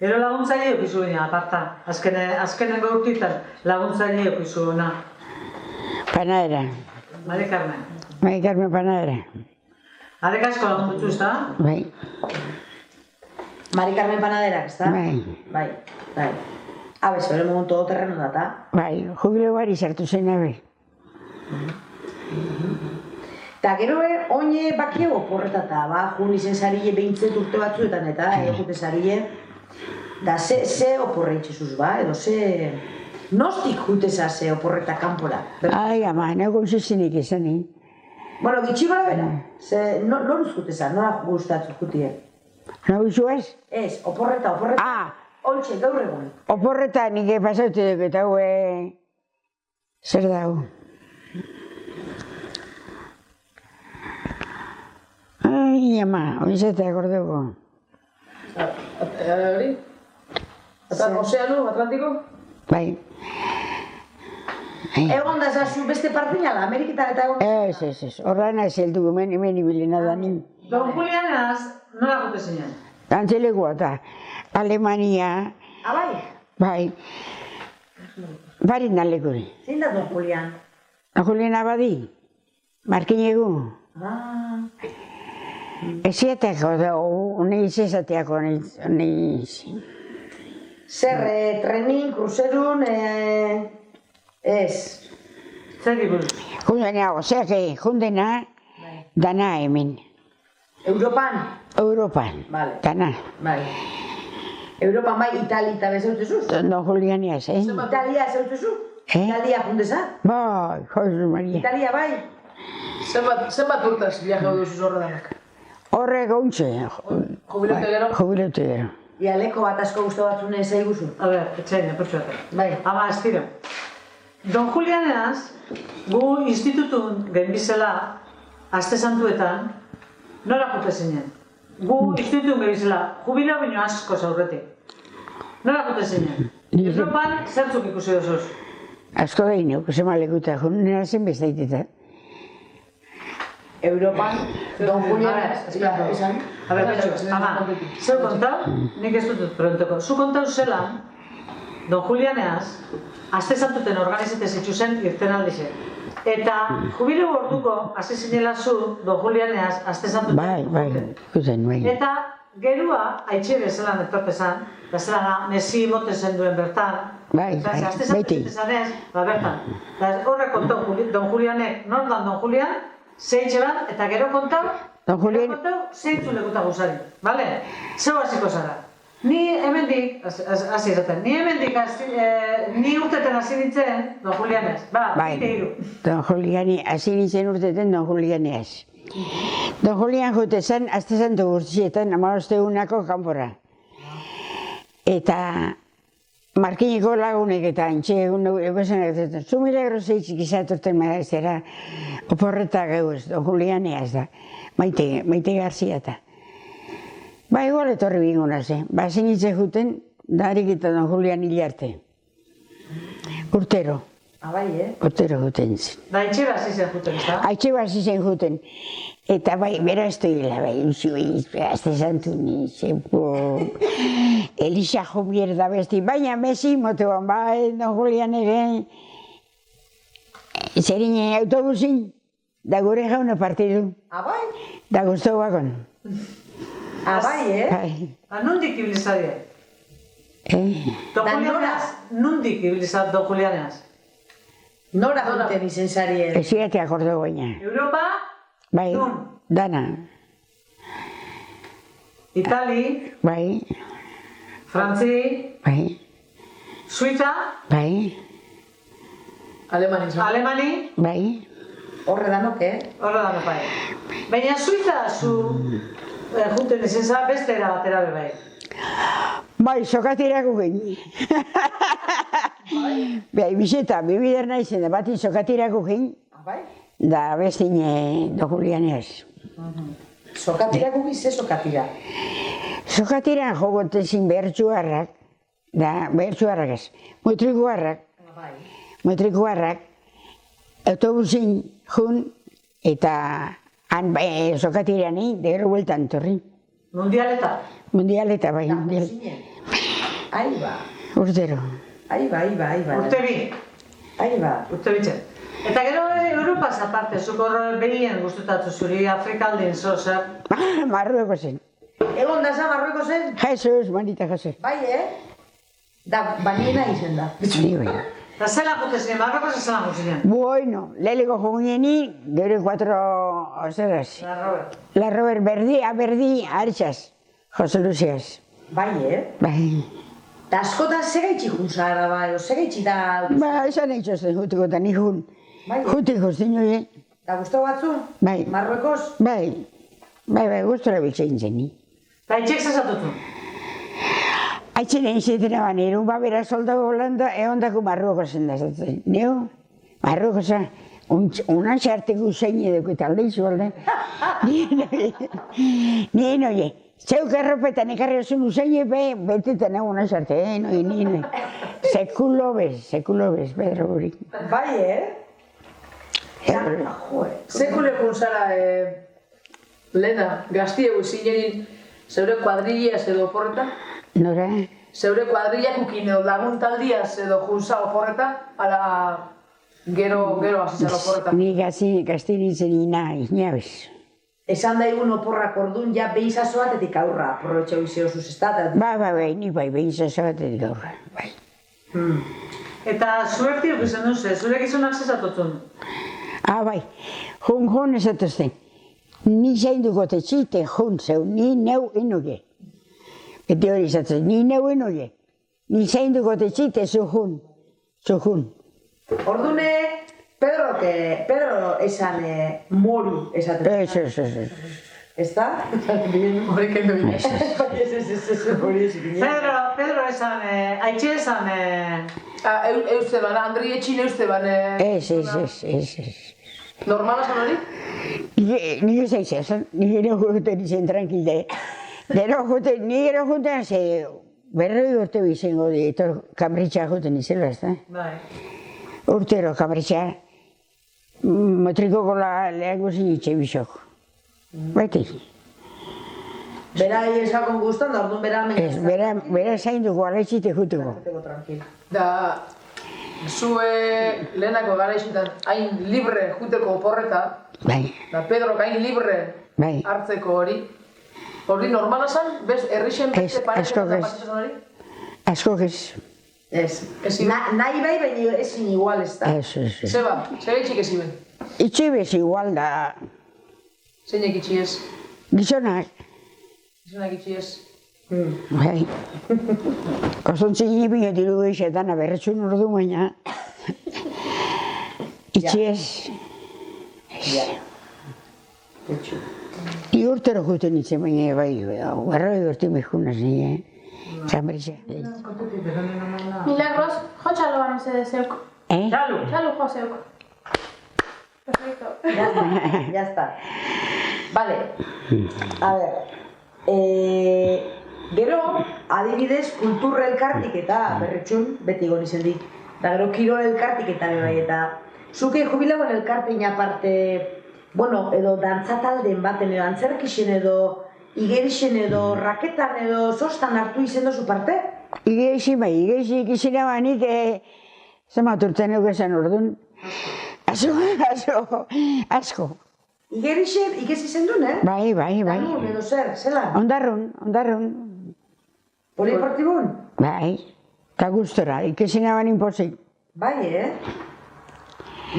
Gero laguntzaile eukizu baina, aparta. Azkenengo urtitan laguntzaile eukizu na. Panadera. Mari Carmen. Mari Carmen panadera. Arek asko laguntzu, ez da? Bai. Mari Carmen panaderak, ez da? Bai. Bai. Habe, zure momentu todo terreno data. Bai, jubileo bari sartu zen abe. Eta gero oine bakiego porretata, jun izen zarile behintzet urte batzuetan eta egute zarile. Da, ze oporre itxezuz edo ze... Nostik juteza ze oporreta kanpora? Ai, ama, nago zuzenik izan, Bueno, gitxi gara bera? Noruz juteza, nora gustatzen jutie? Nago zuez? Ez, oporreta. Ontxe, gaur egun. Oporreta nik pasatu duk eta zer dago? Ai, ama, oizetea gordego. Hori? Eta ozeano, Atlantiko? Bai. Egon da zazu beste partinala, Ameriketan eta egon? Ez. Horran ez heldu hemen ibilena da nin. Don Julianaz, nola gote zinen? Antzelegoa eta Alemania. Abai? Bai. Barin da lekuri. Zein da Don Julian? Julian Abadi, markinegu. Eziateko da, uniz ezateako, uniz. Zer, trenin, kruzerun, ez. Zer buruz? Jundena, oseak jundena, dana hemen. Europan? Europan, Vale. dana. Bai. Europan bai, Italita bezautezuz? Don Julianiaz, Italia ezautezu? Italia jundeza? Bai, Jose Maria. Italia bai? Zenbat urtaz viajeu duzuz horredanak? Horrek ontxe. Jubilatu gero? Jubilatu gero. Ia leko bat asko guztu batzune zaiguzu? A ber, etxaina, pertsu bat. Bai. Ama, ez tira. Don Julianeaz, gu institutun genbizela, aste santuetan, nora jute zinen? Gu institutun genbizela, jubileo bino asko zaurretik. Nora jute zinen? Europan zertzuk ikusi duzuz? Asko da ino, kusemalekuta, nera zen bestaiteta. Europan, Don Julian, esan? A ber, betxo, ama, zeu kontau, nik ez dut pregunteko. Zu kontau zelan, Don Julianeaz, aste santuten organizete zitzuzen irten aldize. Eta jubileu orduko, hasi zinela zu, Don Julianeaz, aste santuten. Bai, ikusten, bai. Eta gerua, haitxire zelan etortezan, eta zelan mesi mote zen duen bertan. Bai, Aste beti. santuten zanez, bertan. Horrek kontau, Don Julianek, nor da Don Julian, zeitxe bat, eta gero kontau, Don Julian, zeitzu lekuta guzari, bale? Zeu hasiko zara. Ni hemendik, hasi esaten, ni hemendik, ni urteten hasi nintzen, Don Julianez, bai, ite hiru. Don Juliani, hasi nintzen urteten Don Julianeaz. Don Julian jute zen, azte santu gurtzietan, 15 egunako kanpora. Eta markiniko lagunek eta antxe egun egozen egozen, zu milagro zeitzik izatorten maraztera, oporreta geuz, Don Julianeaz da, Maite Garzia eta. Ba, igual etorri binguna ze, ba, zinitze juten, darik eta Don Julian hilarte. Urtero. Bai, Urtero juten zen. Da itxera hasi zen juten, ez da? Haitxe basi zen juten. Eta bai, bera ez toila, bai, azte santu nizepo, Elisa Jobier da besti, baina mesi motoan, bai, Don Julian ere, zerine autobusin, da gure jauna partidu, Bai? da guztu bakon. Bai, Bai, Nundik ibilizadie? Don Julianeaz, nundik ibilizad Don Julianeaz? Nora juten izen zarien? ez ziate akordo baina. Europa, Bai, nun? dana, Itali, bai, Frantzi, bai, Suiza, bai, Alemani, bai. Horre danok, horre da bai. Baina Suiza zu juten izen zara beste era batera be bai. Bai, sokatirako geni. Bai, biseta, bibider naizen, da bati sokatirako geni, Bai? da bestine Don Julianeaz. Sokatirako gize sokatira. Sokatira jogotezin behertsuarrak, da behertsuarrak ez, mutrikuarrak, Bai. mutrikuarrak, autobusin jun eta han sokatirani, de gero bueltan torri. Mundialeta. Mundialeta bai, mundial. Ai ba, Urtero. ai ba. Urte bi. Ai ba. Urte bitzen. Eta gero Europaz aparte, zuk hor behien guztutatu zuri Afrikaldin zozer. Marrueko zen. Egon da za Marrueko zen? Jesus, manita Jesus. Bai, Da, baniena izen da. Ni bai. Eta zela jute zinen, Marrueko zela jute zinen. Bueno, leleko joguneni, gero 4 oseras. La Robert Berdi, Artxas, Jose Lucias. Bai, Bai. Da askotan segaitxi jun zara, bai, o segaitxi da... Ba, esan eitxozen jutiko eta nihun. Bai, Jutiko zinue. Da guztu batzu? Bai. Marruekos? Bai. Bai, guztora biltzen zen ni. Eta itxek zazatutu. Aitzenen zetena ban, erun babera soldago Holanda, eondako Marrueko zen da zaten. Nio, Marrueko zen, unan xarteko zein edeko eta alde izu alde. Nien oie, zeuk erropetan ekarri osun usain epe, betetan egun unan xarte, nien. Sekulo bez, Pedro Guri. Bai, Sekule jun zara, Lena, gaztiegu zinenin zeure kuadrillaz edo oporretan? Nora? zeure kuadrillakukin edo lagun taldiaz edo junza oporreta, ala gero hasi zara oporreta. Nik gaztiritzen inabiz. Esan daigun oporrak orduan, ja behizazo batetik aurra, aprobetxau izio zuz, ez da? Bai, nik bai, behizazo batetik aurra, bai. Eta zuertiok izan duz, zure gizonak zezatotzun? Bai, jun esatuzten. Ni zainduko tetxite jun zeu, ni neu inuge. Beti hori izatzen, ni neu inuge. Ni zainduko tetxite zu jun. Ordune, Pedro esan moru esaten. Ez. Ez da? Horrek endo gine. Pedro esan, haitxe esan... Euste ban, Andri etxin euste ban... Ez. Normala zan hori? Nik ez aiz esan, nik ero juten izan tranquilde. Nik ero juten ze berroi urte bizengo di, kamritxa juten izela, ez da? Bai. Urtero kamritxa. Motrikoko lehango zinitxe bisok. Beti. Bera esakon guztan, da orduan bera Ez, bera zainduko aletxite jutuko. Da, zue lehenako gara izitan hain libre juteko oporreta, Bai, da Pedrok hain libre bai. hartzeko hori. Hori normala zan? Errixen beste parezetan da pasatzen hori? Asko ez. Ez. Nahi bai, baina ezin igual ez da. Ez. Zeba, zer itxik ez iben? Itxibez igual da. Zeinek itxi ez? Gizonak. Gizonak itxi ez? Bai. Kostontzik nipino diru geixetan aberretxun ordu baina. Itxiez. Ja. Etxu. Ni urtero juten itzen baina bai, berroi urte mezkunaz nire. Zambriza. Milagros, jo txalo ban uste zeuk. Txalu! Txalo jo zeuk. Perfecto. Ya está. Vale. A ver. Gero, adibidez, kultur elkartik eta berretxun, beti goni zendik. Da gero, kirol elkartik eta bai eta... Zuke jubilagoen elkartein aparte, bueno, edo dantzatalden baten edo antzerkixen edo igerixen edo raketan edo sostan hartu izen dozu parte? Igerixi ikizina banik, zemat urten eukezen orduan. Asko. Igerixen ikezi zen duen, eh? Bai. Danun edo zer, zelan? Ondarrun. Polideportibun? Bai. Eta gustora, ikizina banin pozik. Bai,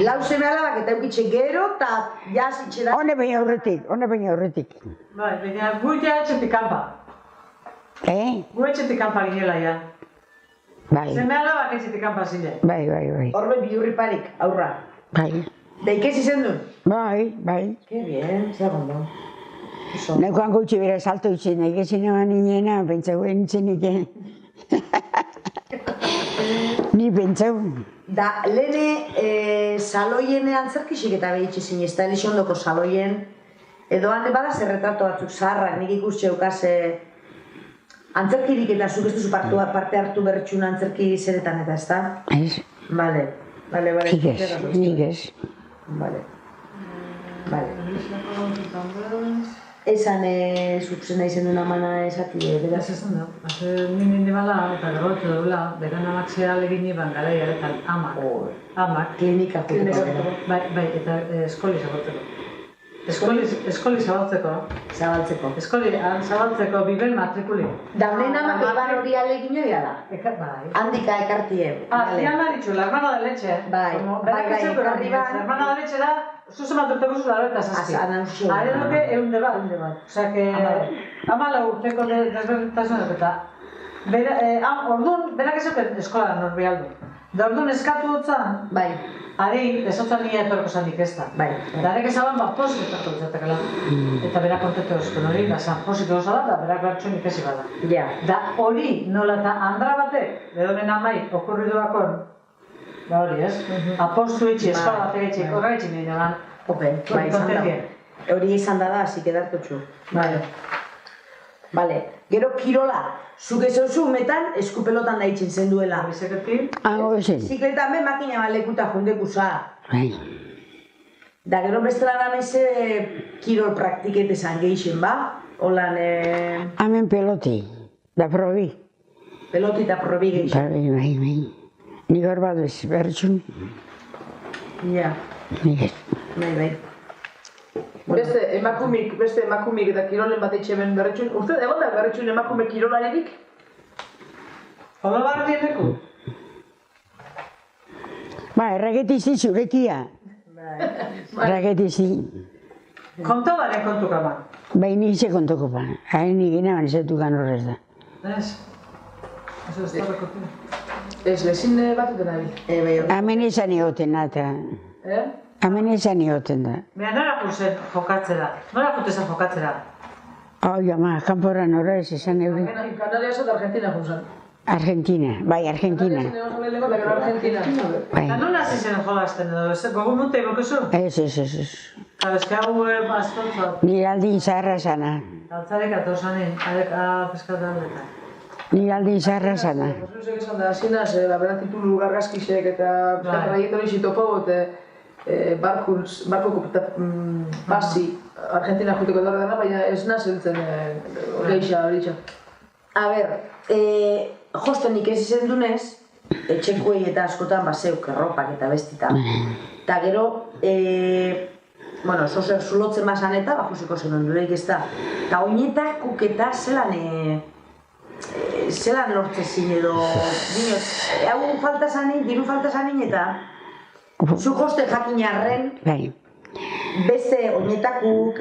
Lau seme alabak eta eukitxe gero eta jaz itxera... Hone baina aurretik. Bai, baina gu ja etxetik kanpa. Gu etxetik kanpa ginela ja. Bai. Zeme alabak etxetik kanpa zile. Bai. Horbe bihurriparik, aurra. Bai. Da ikezi zen duen? Bai. Ke bien, zer gondo. Neukoan gutxi bera salto itzen, ikizina baninena, pentsaguen itzenik. Ni pentsau. Da, lehene saloien antzerkixik eta behitxe zin, ez da Elixondoko saloien. Edo hane bada zerretrato batzuk zaharrak, nik ikustxe eukaz antzerkirik eta zuk ez duzu parte hartu bertxun antzerki zeretan eta ez da? Ez. Bale. Nik ez. Bale. Esan zuk zena izen duen amana esati, beraz? Ez esan da. Nindin dibala eta gerrotu dugula, beran amak zehal egin iban garaia eta amak. Amak. Klinika juteko. Bai, eta eskoli zabaltzeko. Eskoli zabaltzeko. Zabaltzeko bibel matrikuli. Da honen amak eban hori alegin hori ala? Bai. Handika ekartie. Zian maritxu, la hermana de leche. Bai, ekarri bat. La hermana de leche da, zuzen bat urteko zu laro eta zazpi. Are duke eunde bat. Osea que, amala urteko desberdintasunak eta orduan, berak ezoken eskola norbi aldu. Da orduan eskatu dutzan, Bai. Ari, ezotzan nire etorko zanik ez da. Bai. Da arek ezaban bat posik etorko dutzatekela. Eta berak kontetu ezken hori, da zan posik oso da, berak bertxun ikesi bada. Ja. Da hori, nola eta andra batek, edonen amai, okurriduakon, da hori ez? Apostu etxi, eskola batek etxi, horra etxi nire nolan. Bai, izan da. Hori izan da, hasi kedartotxu. Bale. Gero kirola, zuk ez oso umetan eskupelotan daitzen zen duela. Bizeketik? Hago ezen. Zikletan be makina balekuta jundeku za. Bai. Da gero bestela nameze kirol praktikete zan geixen ba? Holan... Hemen peloti, da probi. Pelotita probi gehiago. Bai. Nik hor bat ez bertxun. Ja, Nik ez. bai. Beste emakumik eta kirolen bat eitxe ben berretxun. Uste, egon da berretxun emakume kirolaririk? Oda bat dieneko? Ba, erraketizi zurekia. Erraketizi. Konta baren kontuka ba. Bai, nik ze kontuko pa. Hain nik inaban ezetukan horrez da. Ez? Eso ez da rekotina. Ez, lezin batuten ari. Bai, Hemen izan egoten nata. Hemen izan egoten da. Baina nora juzen jokatzera? Nora jutezen jokatzera? Hau, ama, kanporan horrez esan euri. Kanarias eta Argentina junzan. Argentina, bai, Argentina. Kanarias egon lehenko eta gero Argentina. Bai. Eta nola hasi zen jolazten edo? Gogo munte bokezu? Ez. Eta eske hau azkontzat. Nire aldin zaharra zana. Altzarek atozanen, arek peskataldetan. Nire aldin zaharra zana. Zuzek esan da, asinaz, bera titulu gargazkisek eta traiektori zitopo, barkoko pasi Argentina juteko da dena, baina ez nazeltzen geixa hori. A ber, jostenik ez izen dunez, etxekuei eta askotan baseuk erropak eta bestita. Eta gero, bueno, zozer zulotzen basan eta bajusiko zen ondureik ez da. Eta oinetak kuketa zelan lortzezin edo, dinot, hau falta zanin, diru falta zanin eta zu joste jakin arren, Bai. beste oinetakuk,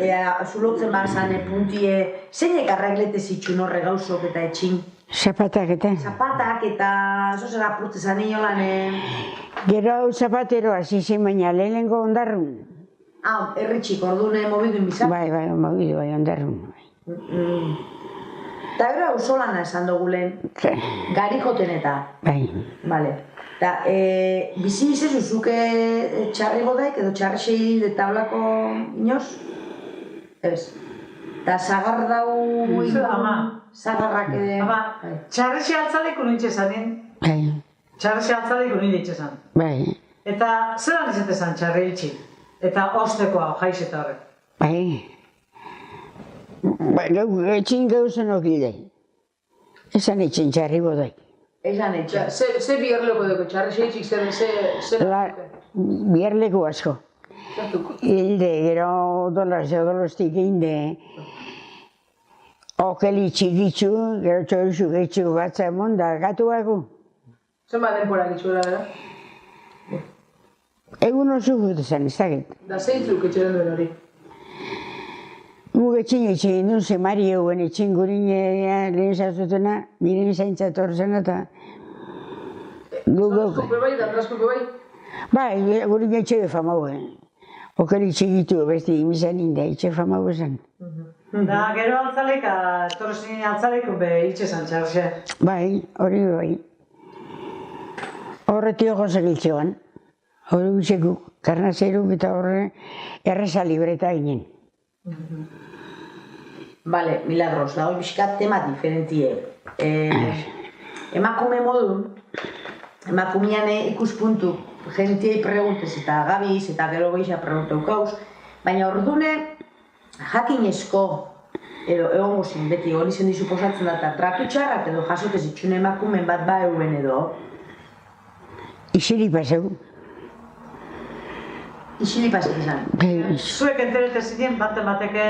zulotzen basan puntie, zeinek arreglete zitxun horre gauzok eta etxin? Zapatak eta. Zapatak eta zozer apurtze zanin jolan, Gero hau zapatero hasi zen baina lehenengo ondarrun. Erritxik, orduan mobiduin bizak. Bai, mogidu bai ondarrun. Eta gero hau solana esan dugu lehen, gari joten eta. Bai. Bale. Eta, bizi izezu zuke txarri godaik edo txarri eta tablako inoz? Ez. Eta zagar dau... Ama. Zagarrak ere... Ama, txarrexi altzaleko nintxe zanen. Bai. Txarrexi altzaleko nintxe zan. Bai. Eta zelan izate zan txarri itxi? Eta osteko hau, jaiz eta horrek. Bai. Etxin gauzen okide. Esan etxin txarri godaik. Esan etxe. Ze biherleko dugu, txarrexi eitxik zer... Biherleku asko. Hilde, gero dolostik hilde. Okeli txikitzu, gero txoizu gehitzu batza emon da gatuago. Zenba denpora gitzuela, bera? Egun oso gut esan, ez dakit. Da zeintzuk etxeren duen hori? Gu etxin duen zemari eguen etxin gurin lehen zazutena, nire zaintzat horzen eta... Zanazkupe bai, danrazkupe bai? Bai, gurin etxe famau. Okeli txikitu beste imizan inda etxe famau esan. Da, gero altzaleka, etorrezin altzaleko be itxe zan txarxe. Bai, hori bai. Horretio gozakiltzean. Hori gutxeku, karnazeruk eta horre erreza libreta ginen. Bale, milagros, da hori biskat tema diferentie. Emakume modun, emakumean ikuspuntu, gentiei preguntez eta gabiz eta gero geixa preguntu kauz, baina ordune jakinezko edo egon gozien beti hori zen dizu posatzen da eta tratu txarrak edo jasotez itxune emakumen bat ba euen edo. Isirik paseu. Isirik pasek izan. Zuek enterete zinen bateke...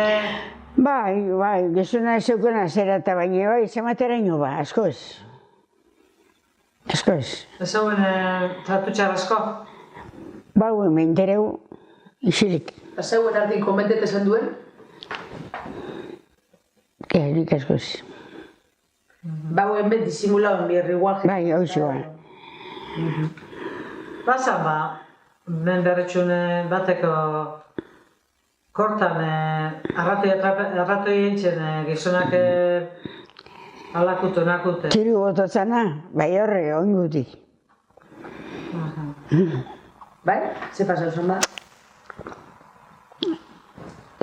Bai, gezuna zeukena zera eta baina bai, zemateraino ba, asko ez. Asko ez. Ez hauen tratu txarrezko? Bau, meintereu, isirik. Eta zeuen artin komentete zen duen? Nik asko ez. Bauen bet disimulauen birri igual. Bai, hau zioa. Basan ba, men berretxun bateko kortan arratoi entzen gizonak alakute, onakute. Txiru bototzana, bai horre, oingutik. Bai? Ze pasau zen ba?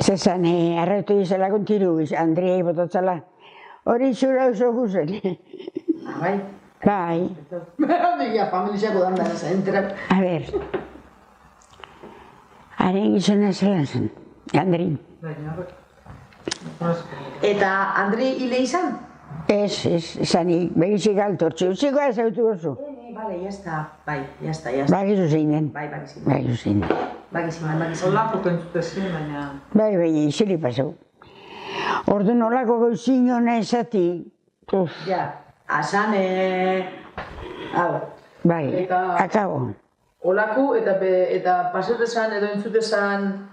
Zezan, arratoi zelakon tiru, Andriai bototzala. Hori zura oso guzen. Bai? Bai. Mira, familiako danda zen, entera. A ber. Haren gizona zelan zen, Andrin. Eta Andri hile izan? Ez, zanik, begizik altortzu, utziko azautu oso. Bale, jazta, bai, jazta. Bagizu zeinen. Bai, bagizu. Bagizu zeinen. Bagizu. Olako pentsute zen, baina... Bai, izili pasau. Orduan olako gauzin hona esati. Ja, asan, hau. Bai, akabo. Olaku eta pasetezan edo entzutezan,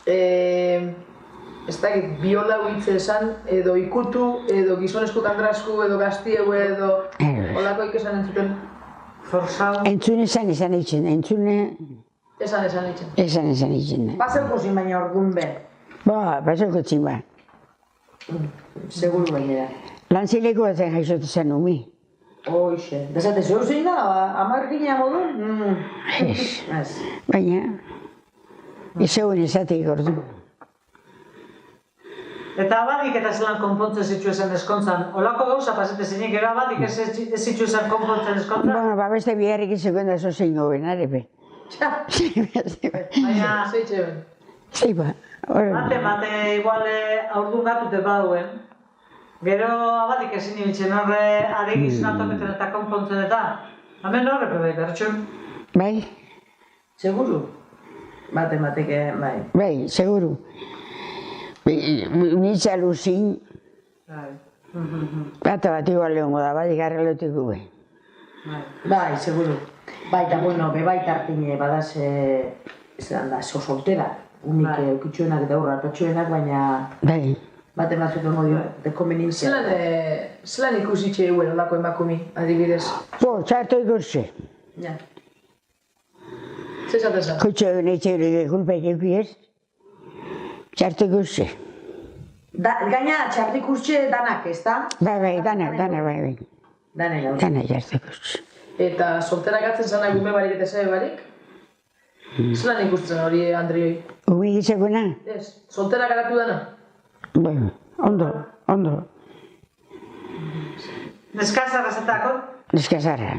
ez dakit, biola huitze esan, edo ikutu, edo gizonezko kandrasku, edo gaztiegu, edo olako ikesan entzuten. Zorzau. Entzune esan eitzen, entzune... Esan eitzen. Esan eitzen. Paseuko zin baina orduan be. Ba, paseuko zin ba. Seguru baina. Lantzileko batzen jaizotu zen umi. Hoxe. Desate zeu zein da, amarkina modu? Ez. Baina, ezegun ezatik ordu. Eta abadik eta zelan konpontzen zitu esan eskontzan. Olako gauza pasete zinik, gero abadik ez zitu esan konpontzen eskontzan? Bueno, ba, beste biharrik izakuen da zo zein goben, arepe. Baina, Zeitxe ben. Zei ba. Mate, igual aurdun gatute baduen. Gero abadik ezin ibiltzen horre ari gizunatoketen eta konpontzen eta. Hemen horrepe bai, bertxun. Bai, Seguru? Mateke, bai. bai, seguru. Nitza luzin, bata bat igual lehongo da, bai, garrelotik gube. Bai, seguru. Bai, eta bueno, bebai tartine badaz, zelan da, soltera. Unik eukitxuenak eta urratatxuenak, baina... Bai. Bate batzuk emo dio, dekonvenientzia. Zelan ikusitxe eguen olako emakumi, adibidez? Bo, txarto ikurse. Ja. Zezaten zen? Kutxo neitxe hori kulpaik eukiez. Txarto ikurse. Gaina, txartik urtxe danak, ez da? Bai, dana, bai. Danek hau. Dana txarto ikurse. Eta solterak atzen zanak gume barik eta zabe barik? Zelan ikusten hori, Andrioi? Umi gitzakuna? Ez, soltera garatu dana? Bai, ondo. Neskazarra zetako? Neskazarra.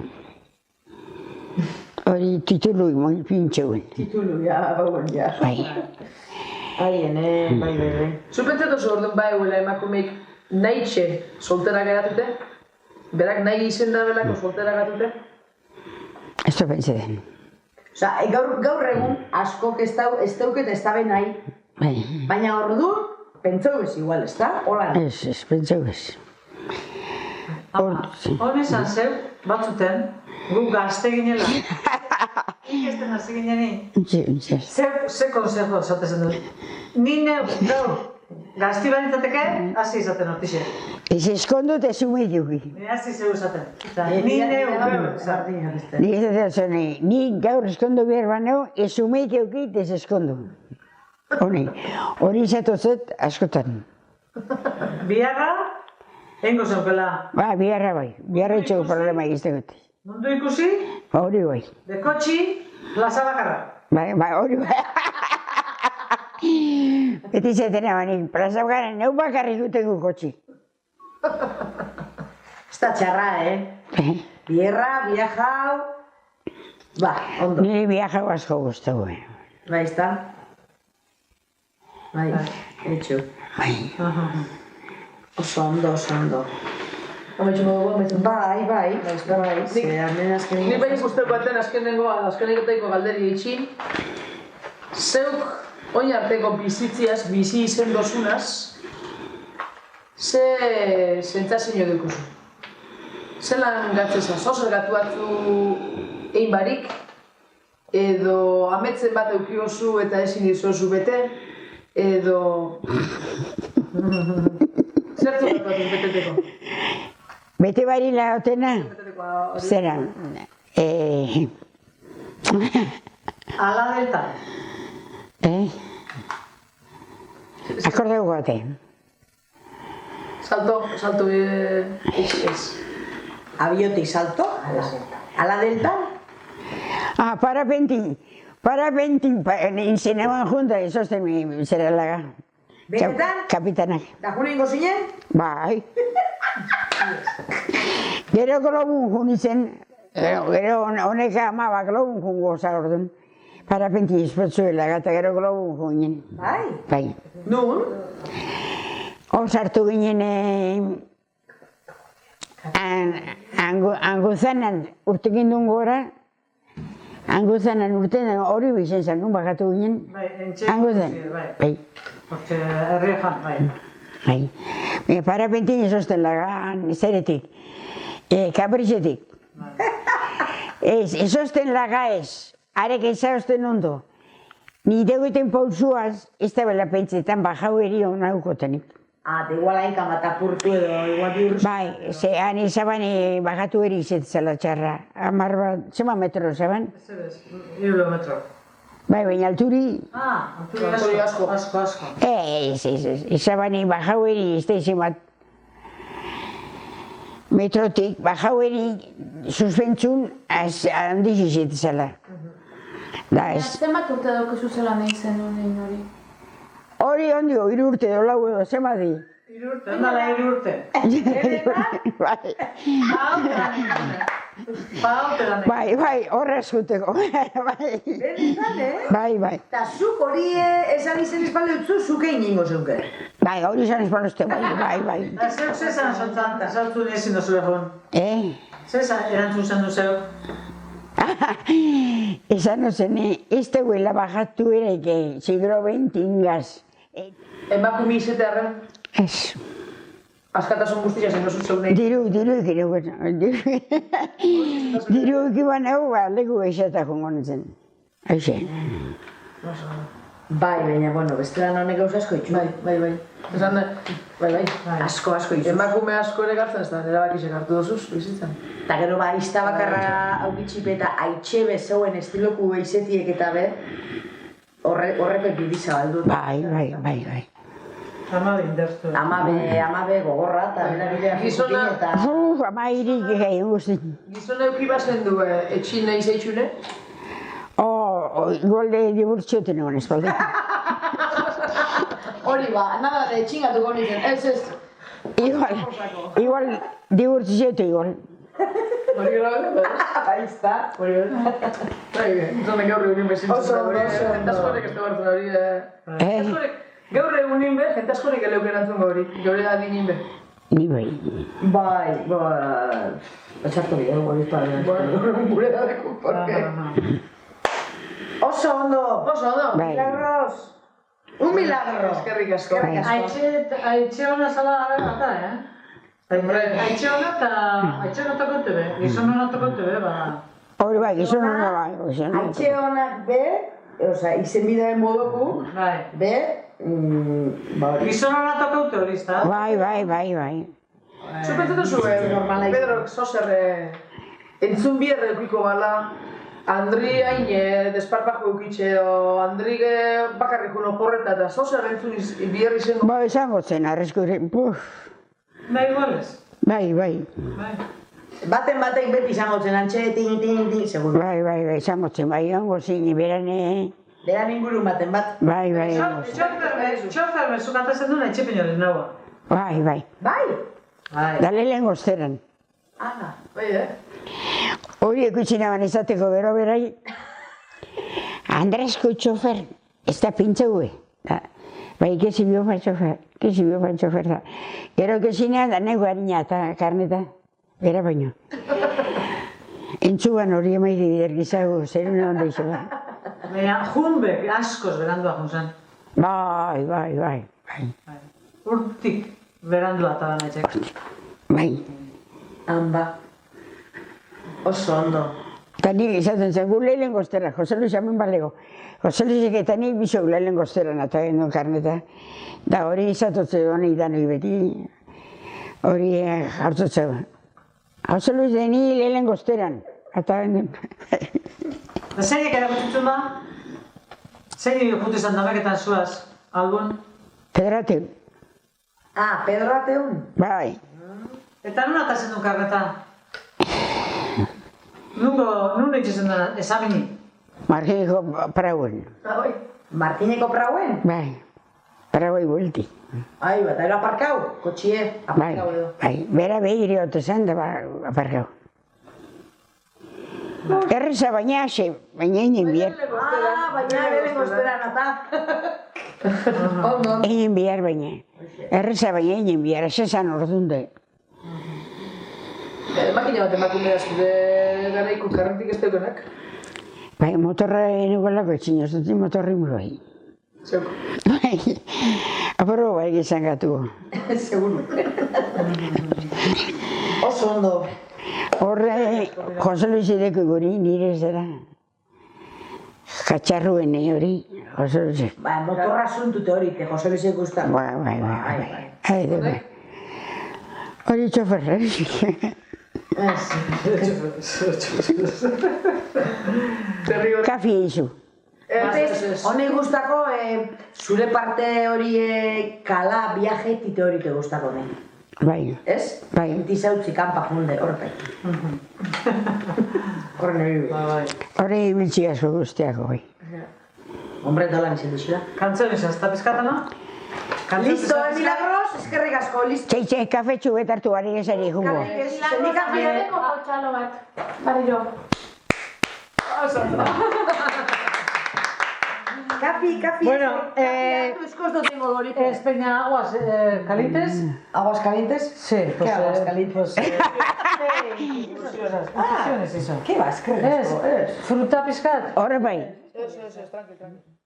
Hori titulu imoi pintxeuen. Titulu, ja, bauen, ja. Bai. Aien, bai. Zupentzat oso orduan bai huela emakumeik nahi txe soltera geratute? Berak nahi izen da belako soltera geratute? Ez da pentsatzen. Osa, gaur egun askok ez dauket ez dabe nahi. Bai. Baina orduan, pentsau ez igual, ez da? Hola. Ez, pentsau ez. Hor esan zeu, batzuten, gu gazte ginela. Ikesten hasi gineni. Ze konsejo esatezen dut. Ni neu, gaur, gazti banitzateke, hasi izaten hortixe. Ez eskondut ez umeit juki. Ni hasi zeu esaten. Ni neu, gaur, Ni ez da zone, ni gaur eskondo behar baneo, ez umeit eukit ez eskondo. Hori izatozet askotan. biharra, hengo zeukela. Ba, biharra bai, biharra etxeko problema egiztegot. Mundu ikusi, Hori bai. dekotxi, plaza bakarra. Bai, hori bai. Beti zaten abanik, plaza bakarra, neu bakarrik uteko kotxi. Ez da txarra, Bierra, viajau... Ba, ondo. Nire viajau asko guztago. Bai, ez da? Bai, etxo. Bai. Oso ondo. Ametxo modu guen Bai. Ni bai ikusteko baten azkeneko galderi itxin. Zeuk oin arteko bizitziaz, bizi izen dozunaz, ze sentzazio dukuzu? Zelan gatzeza, zozer gatu batzu egin barik, edo ametzen bat eukiozu eta ezin dizozu bete, edo... Zertu gatu batzu beteteko? Bete bari lahotena? Zera? Ala delta. Akordeu gote. Salto ez. Abiotik salto? Ala delta? Parapentin, inzenaban junta, ezosten zera laga. Benetan? Kapitanak. Da june ingo zinen? Bai. Gero globun junitzen, gero honek amaba globun jungo zagordun. Parapentin izpotzuela gata gero globun junien. Bai? Bai. Nun? Hor sartu ginen anguzanan urtekin duen gora, anguzanan urtean hori bizen zen, nun bakatu ginen. Bai, entxeko Anguzan, bai. Hortxe, herriejan, bai. Bai. Parapentin ezosten lagan, zeretik, kapritxetik. Ezosten laga ez, arek ezauzten ondo. Ni degoeten pausuaz, ez da bela pentsetan bajau eri hona ukotenik. De igual hain kamatapurtu edo, igual biuruz. Bai, han izaban bajatu eri izetzela txarra. Amar bat, zema metro zaban? Ez ebez, 1 metro. Bai, baina alturi... Alturi asko. Ez. Izaban bajau eri ez da izemat. Metrotik, bajau eri suspentzun handiz izetzela. Da ez. Zenbat urte daukezu zela nahi zen hori? Hori ondio, 3 urte edo 4 edo, zema di? 3 urte, ondala 3 urte. Bai. Bai, horra eskuteko. Benetan, Bai. Eta zuk hori esan izen espalde utzu, zuk egin ingo zeuke. Bai, hori izan espalozte, bai. Eta zeuk zezan saltu nezin dozu egon? Zezan erantzun zen du zeu? Esan ozen, ez teguela bajatu ere, siglo XX ingaz. Emakume izetearen, Ez. askatasun guztia zen dozu zeu nahi. Diru ekiban hau, leku eixetak hongo nintzen. Aixe. Bai, baina, bueno, bestelan honek gauz asko itxu. Bai. Esan, bai. Asko itxu. Emakume asko ere gartzen ez da, erabakizek hartu dozuz, bizitzan. Eta gero izta bakarra aukitxipe eta haitxe bezoen estiloku beizetiek eta be, horrepek bidiza baldu. Bai. Amabe indartu. Amabe gogorra eta berabidea Gizona- jukutin eta... Ama irik egin guztin. Gizona eukibazen du etxin nahi zeitxune? Igual de diburtzioten egon espalda. Hori nada de txingatuko nintzen, ez. Igual diburtziote igual. Hori gara behar? Aizta. Hori gara. Gizona gaur egunin bezintzen. Oso. Jente askorek ez da bartzen hori. Gaur egunin be, jente askorek eleuk erantzun hori. Gaur adinin be. Ni bai. Bai. Etxartu bideu, hori izpada. Bueno, gure da deku, porque... Oso ondo. Bai. Milagros. Un milagro. Eskerrik asko. Aitxe hona zala gara Aitxe hona eta tokote be. Gizon hona tokote be, ba. Hori bai, gizon hona bai. Haitxe honak be, izen bidearen moduku, be, Gizon hona tokote hori izta. Bai. Zupentzatu zuen, Pedro, zozer, entzun bierre eukiko bala, Andri hain desparpako eukitxe, o Andri bakarrik uno porreta eta zozer entzun bierre izango. Ba, esango zen, arrezkure, Da igualez. Bai. baten beti izango zen, antxe, tin, seguro. Bai, esango zen, bai, ongo zin, iberane... Beran ingurun baten bat. Bai, ongo zen. Txofer bezu kantazen duen etxe pinoren nagoa. Bai. Bai? Dale lehen gozteran. Ala. Bai, Hori ekutxinaban izateko bero berai. Andresko txofer, ez da pintzegue. Bai, kezi bio fa txofer da. Gero kezinean da nego harina eta karneta. Bera baino. Entzuban hori emairi bider gizago, zerune onda izo da. Baina, junbek askoz berandua junzen. Bai. Urtik berandua eta gana etxek. Bai. Hamba. Oso ondo. Eta nik izaten zen, gu lehen goztera, Jose Luis hemen balego. Jose Luisek eta nik bizok lehen gozteran eta gendun karneta. Da hori izatotze honi danoi beti, hori hartotze. Jose Luis de ni lehen gozteran, eta gendun. Da zeinek erakutsitzen da? Zeinek jutu izan dameketan zuaz, albun? Pedrateun. Pedro Ateun. Bai. Eta nun atazen duen karneta? Nun eitxezen da esamini? Margineko prauen. Martineko prauen? Bai. Praui bulti. Ai, bat, era aparkau, kotxie, Bai. aparkau edo. Bera behiri ote zen da aparkau. Erreza baina ase, baina inen bihar. Baina beren gozteran ata. Ondo. Inen bihar baina. Erreza baina inen bihar, ase zan ordunde. Makina bat emakumea zure garaiko karretik ez deukenak. Bai, motorra enukolako etxin, ez dut motorri bai. Zeuko. Bai, apurro bai gizan gatu. Seguro. Oso ondo. Horre, Jose Luis ideko guri, nire zera. Katxarruen hori, Jose Luis. Ba, motorra zuntute hori, que Jose Luis gustan. Bai. Hori txoferra. Kafi izu. Hone gustako, zure parte hori kala, viaje, tite hori te gustako nahi. Bai. Ez? Bai. Tizautzi kanpa junde, horretai. Horren hori bai. Hori ibiltzi asko guztiako bai. Hombre, dolan izan dixila. Kantziones, ez da pizkata, no? Listo, Milagros, eskerrik asko, listo. Txai, kafetxu betartu gari esari jungo. Milagros, txalo bat. Bariro. Kafi. Bueno, Escos no tengo dorito. Peña, aguas calientes. ¿Aguas calientes? Sí, pues... ¿Qué aguas calientes? Infusiones, eso. ¿Qué vas? ¿Qué Es fruta pizkat. Horre bai. Ez, tranqui.